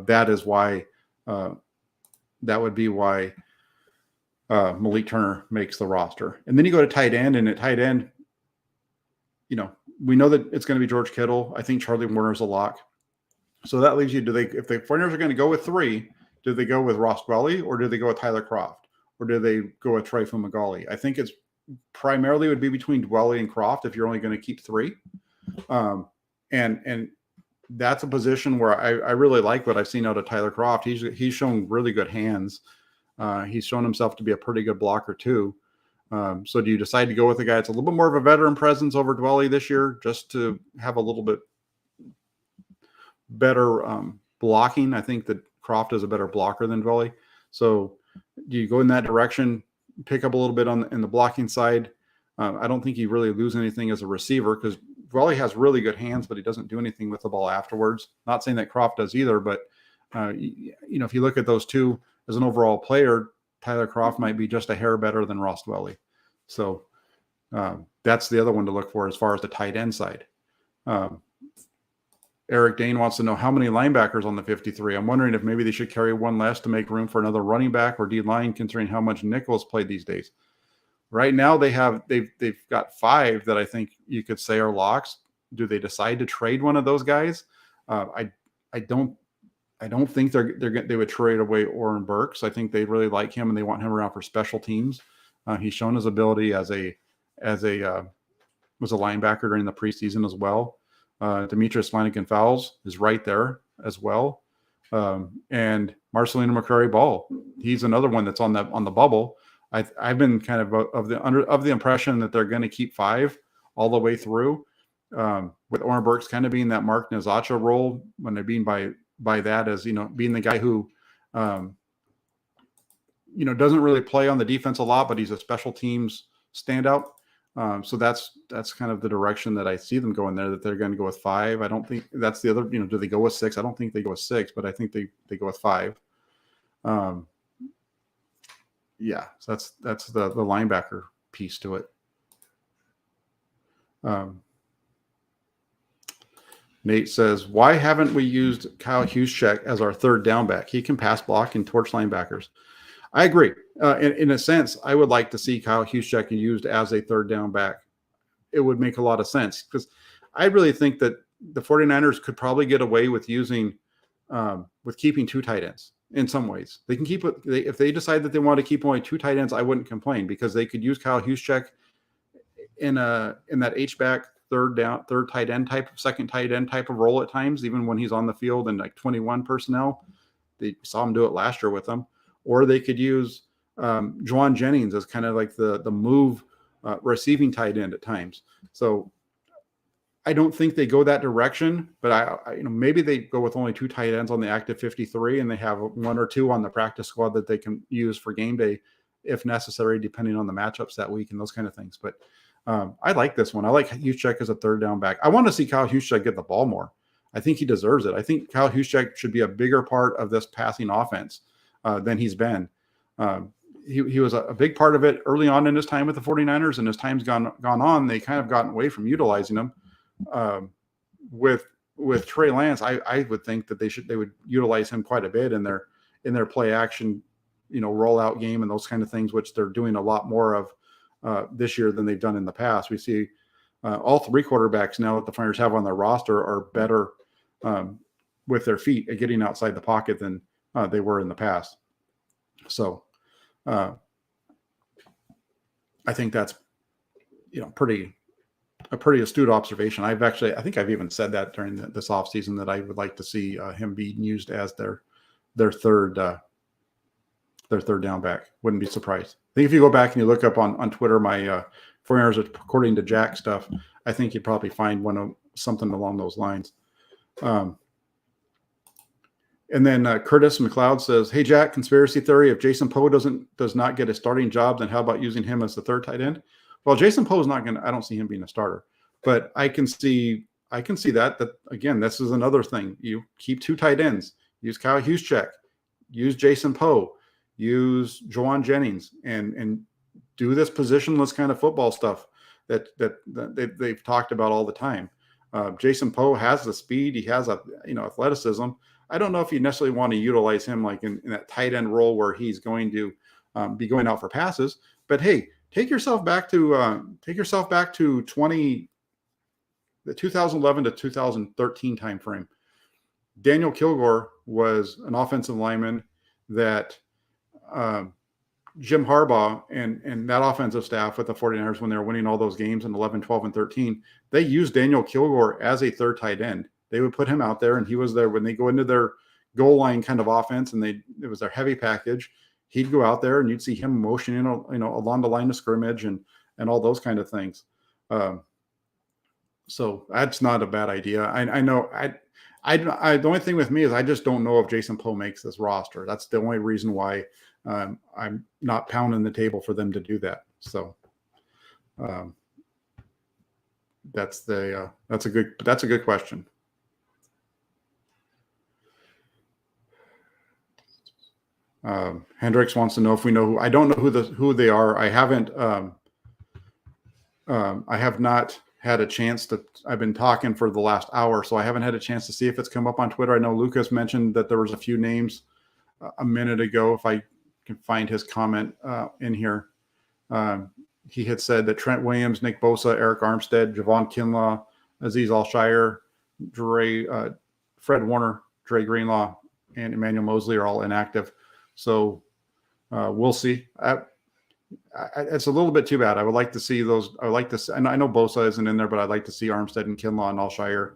that is why that would be why Malik Turner makes the roster. And then you go to tight end, and at tight end, we know that it's going to be George Kittle. I think Charlie Warner's a lock. So that leaves you, if the 49ers are going to go with 3, do they go with Ross Dwelley, or do they go with Tyler Kroft, or do they go with Trey Fumagalli? I think it's primarily would be between Dwelley and Kroft if you're only going to keep 3. And that's a position where I really like what I've seen out of Tyler Kroft. He's shown really good hands. He's shown himself to be a pretty good blocker too. So do you decide to go with a guy that's a little bit more of a veteran presence over Dwelley this year, just to have a little bit better blocking? I think that Kroft is a better blocker than Dwelley. So do you go in that direction, pick up a little bit in the blocking side? I don't think you really lose anything as a receiver, because Dwelley has really good hands, but he doesn't do anything with the ball afterwards. Not saying that Kroft does either, but if you look at those two as an overall player, Tyler Kroft might be just a hair better than Ross Dwelley. So that's the other one to look for as far as the tight end side. Eric Dane wants to know how many linebackers on the 53. I'm wondering if maybe they should carry 1 less to make room for another running back or D-line, considering how much nickel is played these days. Right now they've got 5 that I think you could say are locks. Do they decide to trade one of those guys? I don't think they would trade away Oren Burks. I think they really like him and they want him around for special teams. He's shown his ability as a linebacker during the preseason as well. Demetrius Flanagan-Fowles is right there as well. And Marcelino McCrary-Ball, he's another one that's on the bubble. I've been kind of the impression that they're going to keep 5 all the way through, with Oren Burks kind of being that Mark Nazacha role, when they're being by that as, being the guy who, doesn't really play on the defense a lot, but he's a special teams standout. So that's kind of the direction that I see them going there, that they're going to go with 5. I don't think that's the other, do they go with 6? I don't think they go with 6, but I think they go with 5. Yeah, so that's the linebacker piece to it. Nate says, why haven't we used Kyle Juszczyk as our 3rd down back? He can pass block and torch linebackers. I agree. In a sense, I would like to see Kyle Juszczyk used as a 3rd down back. it would make a lot of sense, because I really think that the 49ers could probably get away with keeping 2 tight ends in some ways. They can keep it. If they decide that they want to keep only 2 tight ends, I wouldn't complain, because they could use Kyle Juszczyk in that H-back third tight end type, second tight end type of role at times, even when he's on the field in like 21 personnel. They saw him do it last year with them. Or they could use Juwan Jennings as kind of like the move receiving tight end at times. So I don't think they go that direction, but I maybe they go with only 2 tight ends on the active 53, and they have 1 or 2 on the practice squad that they can use for game day if necessary, depending on the matchups that week and those kind of things. But I like this one. I like Juszczyk as a third down back. I want to see Kyle Juszczyk get the ball more. I think he deserves it. I think Kyle Juszczyk should be a bigger part of this passing offense than he's been. He was a big part of it early on in his time with the 49ers, and as time's gone on, they kind of gotten away from utilizing him. With Trey Lance, I would think that they would utilize him quite a bit in their play action, rollout game and those kind of things, which they're doing a lot more of this year than they've done in the past. We see all 3 quarterbacks now that the 49ers have on their roster are better with their feet at getting outside the pocket than they were in the past. So I think that's a pretty astute observation. I think I've even said that during this offseason that I would like to see him being used as their third down back. Wouldn't be surprised. I think if you go back and you look up on Twitter my 49ers according to Jack stuff, I think you'd probably find something along those lines. And then Curtis McLeod says, "Hey Jack, conspiracy theory: if Jason Poe does not get a starting job, then how about using him as the third tight end?" Well, Jason Poe is not going to. I don't see him being a starter, but I can see that again. This is another thing. You keep 2 tight ends. Use Kyle Juszczyk. Use Jason Poe. Use Juwan Jennings, and do this positionless kind of football stuff that they've talked about all the time. Jason Poe has the speed. He has athleticism. I don't know if you necessarily want to utilize him like in that tight end role where he's going to be going out for passes. But hey, take yourself back to the 2011 to 2013 timeframe. Daniel Kilgore was an offensive lineman that Jim Harbaugh and that offensive staff with the 49ers, when they were winning all those games in 11, 12, and 13, they used Daniel Kilgore as a third tight end. They would put him out there, and he was there when they go into their goal line kind of offense, and it was their heavy package. He'd go out there, and you'd see him motioning, along the line of scrimmage and all those kind of things. So that's not a bad idea. I know. The only thing with me is I just don't know if Jason Poe makes this roster. That's the only reason why I'm not pounding the table for them to do that. So that's a good question. Hendricks wants to know if we know who. I don't know who they are. I haven't. I have not had a chance to. I've been talking for the last hour, so I haven't had a chance to see if it's come up on Twitter. I know Lucas mentioned that there was a few names a minute ago. If I can find his comment in here, he had said that Trent Williams, Nick Bosa, Eric Armstead, Javon Kinlaw, Azeez Al-Shire, Fred Warner, Dre Greenlaw, and Emmanuel Mosley are all inactive. So we'll see. It's a little bit too bad. I would like to see those. I would like to. And I know Bosa isn't in there, but I'd like to see Armstead and Kinlaw and Al-Shire,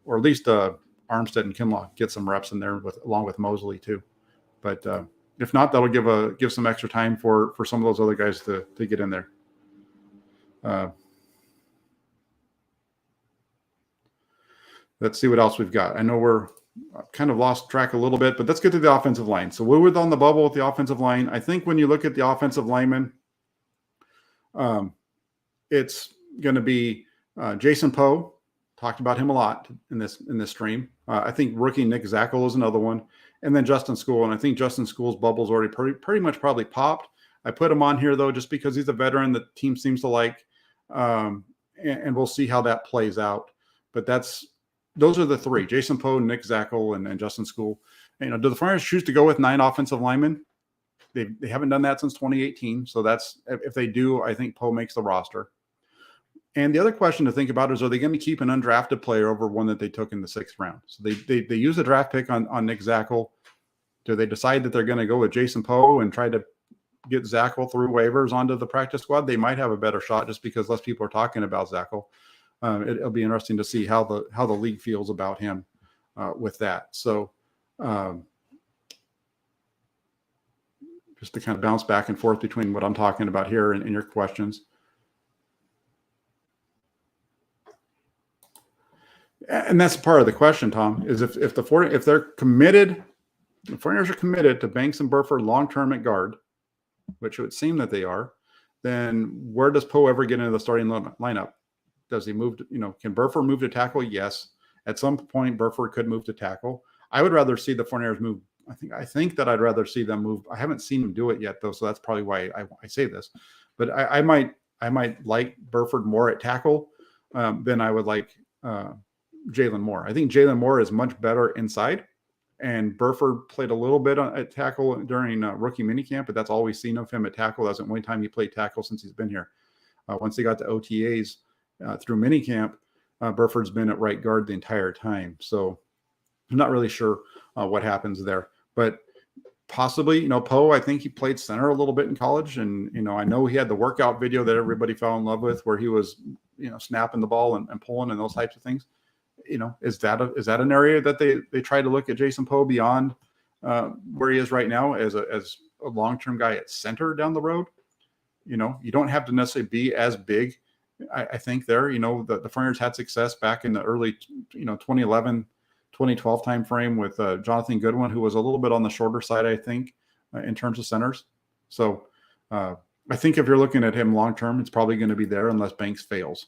or at least Armstead and Kinlaw get some reps in there along with Mosley too. But if not, that'll give some extra time for some of those other guys to get in there. Let's see what else we've got. I know we're kind of lost track a little bit, but let's get to the offensive line. So we were on the bubble with the offensive line. I think when you look at the offensive linemen, it's going to be Jason Poe. Talked about him a lot in this stream. I think rookie Nick Zackel is another one, and then Justin School. And I think Justin School's bubble's already pretty much probably popped. I put him on here though, just because he's a veteran the team seems to like, and we'll see how that plays out. But those are the 3: Jason Poe, Nick Zackel, and Justin School. Do the 49ers choose to go with 9 offensive linemen? They haven't done that since 2018. So that's, if they do, I think Poe makes the roster. And the other question to think about is, are they going to keep an undrafted player over one that they took in the 6th round? So they use a draft pick on Nick Zackel. Do they decide that they're going to go with Jason Poe and try to get Zackel through waivers onto the practice squad? They might have a better shot just because less people are talking about Zackel. It'll be interesting to see how the league feels about him with that. So just to kind of bounce back and forth between what I'm talking about here and your questions. And that's part of the question, Tom, is if they're committed, the 49ers are committed to Banks and Burford long-term at guard, which it would seem that they are, then where does Poe ever get into the starting lineup? Does he move to, can Burford move to tackle? Yes. At some point, Burford could move to tackle. I would rather see the 49ers move. I think that I'd rather see them move. I haven't seen them do it yet, though, so that's probably why I say this. But I might like Burford more at tackle than I would like Jalen Moore. I think Jalen Moore is much better inside, and Burford played a little bit at tackle during rookie minicamp, but that's all we've seen of him at tackle. That's the only time he played tackle since he's been here. Once he got to OTAs through minicamp, Burford's been at right guard the entire time. So I'm not really sure what happens there. But possibly, Poe, I think he played center a little bit in college. And, I know he had the workout video that everybody fell in love with where he was, snapping the ball and pulling and those types of things. Is that an area that they try to look at Jason Poe beyond where he is right now as a long-term guy at center down the road? You don't have to necessarily be as big. I think there, the 49ers had success back in the early, 2011, 2012 timeframe with Jonathan Goodwin, who was a little bit on the shorter side, I think, in terms of centers. So I think if you're looking at him long-term, it's probably going to be there unless Banks fails.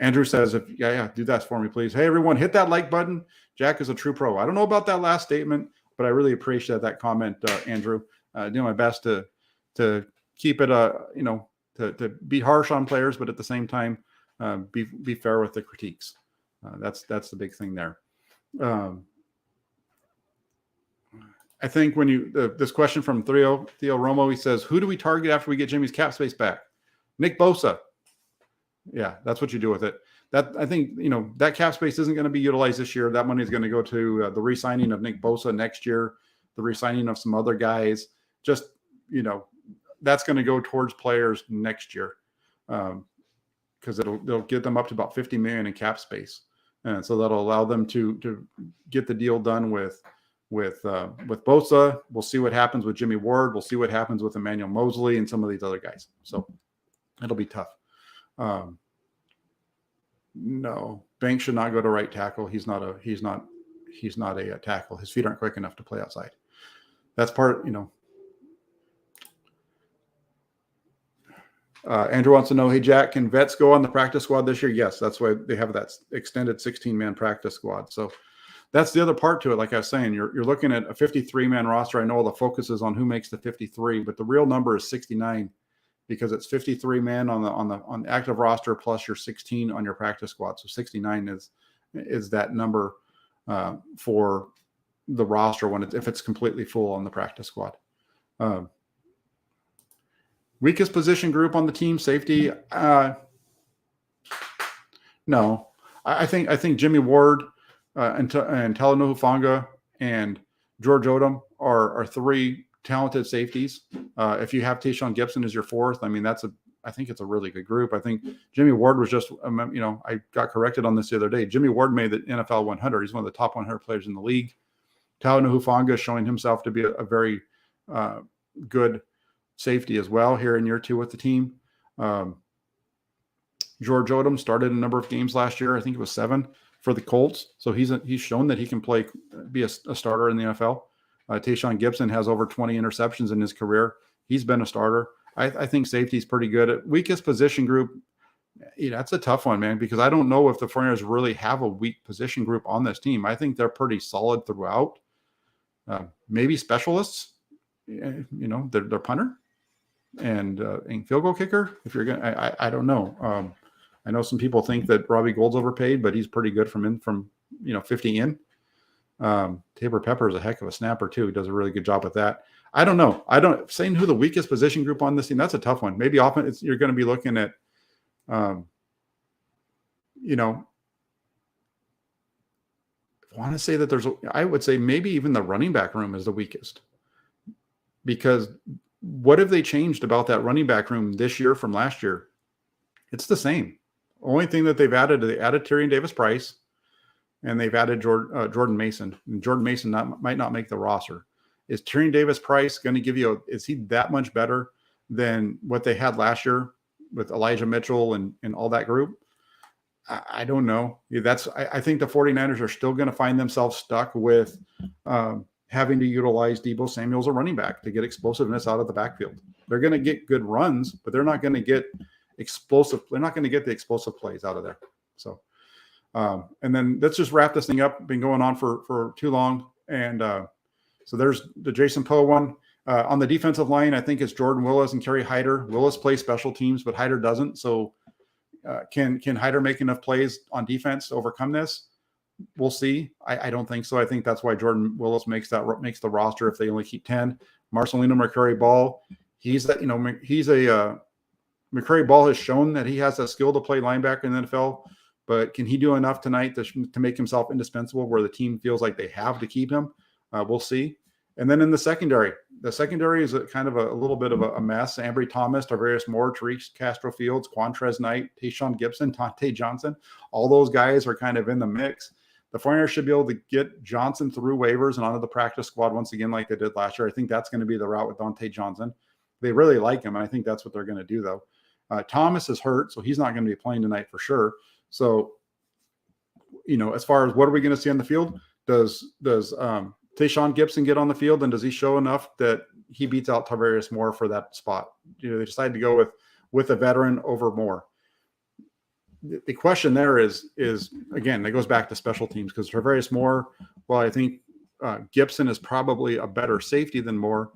Andrew says, do that for me, please. Hey, everyone, hit that like button. Jack is a true pro. I don't know about that last statement, but I really appreciate that comment, Andrew. Doing my best to keep it, to be harsh on players, but at the same time, be fair with the critiques. That's the big thing there. I think when this question from Theo Romo, he says, who do we target after we get Jimmy's cap space back? Nick Bosa. Yeah, that's what you do with it. That I think, that cap space isn't going to be utilized this year. That money is going to go to the re-signing of Nick Bosa next year, the re-signing of some other guys. Just, that's going to go towards players next year because they'll get them up to about $50 million in cap space. And so that'll allow them to get the deal done with Bosa. We'll see what happens with Jimmy Ward. We'll see what happens with Emmanuel Mosley and some of these other guys. So it'll be tough. No, Banks should not go to right tackle. He's not a tackle. His feet aren't quick enough to play outside. That's part, Andrew wants to know, hey, Jack, can vets go on the practice squad this year? Yes, that's why they have that extended 16-man practice squad. So that's the other part to it. Like I was saying, you're looking at a 53-man roster. I know all the focus is on who makes the 53, but the real number is 69 because it's 53 man on the active roster plus your 16 on your practice squad. So 69 is that number for the roster if it's completely full on the practice squad. Weakest position group on the team, safety. No, I think Jimmy Ward and Talanoa Hufanga and George Odom are three talented safeties. If you have Tayshaun Gibson as your fourth, I think it's a really good group. I think Jimmy Ward was just, I got corrected on this the other day. Jimmy Ward made the NFL 100. He's one of the top 100 players in the league. Talanoa Hufanga is showing himself to be a very good safety as well here in year 2 with the team. George Odom started a number of games last year. I think it was 7 for the Colts. So he's shown that he can be a starter in the NFL. Tayshaun Gibson has over 20 interceptions in his career. He's been a starter. I think safety is pretty good. At weakest position group, that's a tough one, man, because I don't know if the 49ers really have a weak position group on this team. I think they're pretty solid throughout. Maybe specialists, they're punter and field goal kicker. If you're gonna, I don't know. I know some people think that Robbie Gould's overpaid, but he's pretty good from 50 in. Tabor Pepper is a heck of a snapper too. He does a really good job with that. I don't know. Saying who the weakest position group on this team, that's a tough one. Maybe often you're going to be looking at I want to say that I would say maybe even the running back room is the weakest, because what have they changed about that running back room this year from last year? It's the same. Only thing that they added Tyrion Davis-Price, and they've added Jordan Mason. And Jordan Mason might not make the roster. Is Tyrion Davis-Price going to give you is he that much better than what they had last year with Elijah Mitchell and all that group? I don't know. I think the 49ers are still going to find themselves stuck with having to utilize Deebo Samuel as a running back to get explosiveness out of the backfield. They're going to get good runs, but they're not going to get explosive. They're not going to get the explosive plays out of there. So, and then let's just wrap this thing up. Been going on for too long. And so there's the Jason Poe one. On the defensive line, I think it's Jordan Willis and Kerry Hyder. Willis plays special teams, but Hyder doesn't. So can Hyder make enough plays on defense to overcome this? We'll see. I don't think so. I think that's why Jordan Willis makes the roster if they only keep 10. Marcelino McCrary-Ball, McCrary Ball has shown that he has a skill to play linebacker in the NFL, but can he do enough tonight to make himself indispensable where the team feels like they have to keep him? We'll see. And then in the secondary is kind of a little bit of a mess. Ambry Thomas, Tarvarius Moore, Tariq Castro-Fields, Quantrez Knight, Tayshaun Gibson, Tontae Johnson. All those guys are kind of in the mix. The 49ers should be able to get Johnson through waivers and onto the practice squad once again like they did last year. I think that's going to be the route with Dante Johnson. They really like him, and I think that's what they're going to do, though. Thomas is hurt, so he's not going to be playing tonight for sure. So, as far as what are we going to see on the field, does Tayshaun Gibson get on the field, and does he show enough that he beats out Tarvarius Moore for that spot? They decided to go with a veteran over Moore. The question there is again, it goes back to special teams, because Tarvarius Moore, well, I think Gibson is probably a better safety than Moore.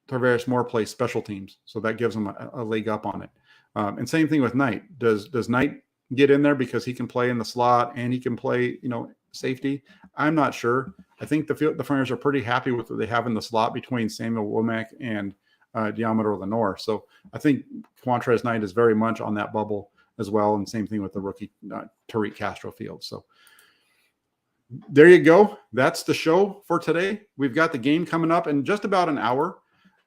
Tarvarius Moore plays special teams, so that gives him a leg up on it. And same thing with Knight. Does Knight get in there because he can play in the slot and he can play, safety? I'm not sure. I think the 49ers are pretty happy with what they have in the slot between Samuel Womack and Deommodore Lenoir. So I think Quantrez Knight is very much on that bubble as well, and same thing with the rookie Tariq Castro-Fields. So there you go. That's the show for today. We've got the game coming up in just about an hour.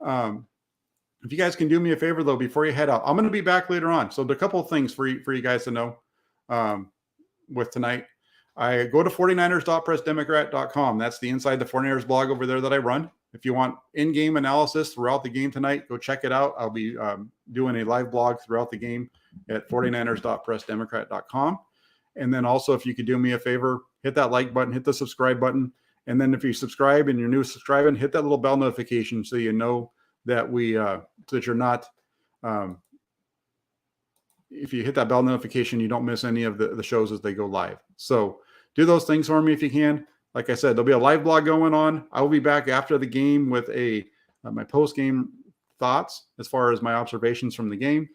If you guys can do me a favor, though, before you head out, I'm going to be back later on. So a couple of things for you guys to know with tonight. I go to 49ers.pressdemocrat.com. That's the Inside the 49ers blog over there that I run. If you want in-game analysis throughout the game tonight, go check it out. I'll be doing a live blog throughout the game at 49ers.pressdemocrat.com. And then also, if you could do me a favor, hit that like button, hit the subscribe button. And then if you subscribe and you're new subscribing, hit that little bell notification so you know that that you're not, if you hit that bell notification, you don't miss any of the shows as they go live. So do those things for me if you can. Like I said, there'll be a live blog going on. I will be back after the game with my post-game thoughts as far as my observations from the game.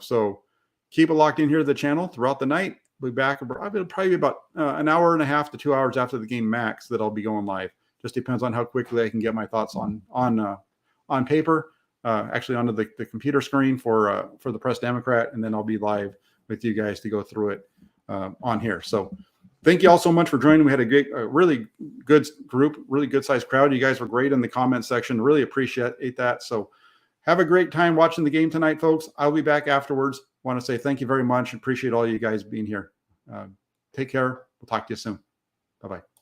So keep it locked in here to the channel throughout the night. We'll be back. It'll probably be about an hour and a half to 2 hours after the game max that I'll be going live. Just depends on how quickly I can get my thoughts on paper, actually onto the computer screen for the Press Democrat, and then I'll be live with you guys to go through it on here. So thank you all so much for joining. We had a really good group, really good sized crowd. You guys were great in the comment section. Really appreciate that. So have a great time watching the game tonight, folks. I'll be back afterwards. Want to say thank you very much. Appreciate all you guys being here. Take care. We'll talk to you soon. Bye-bye.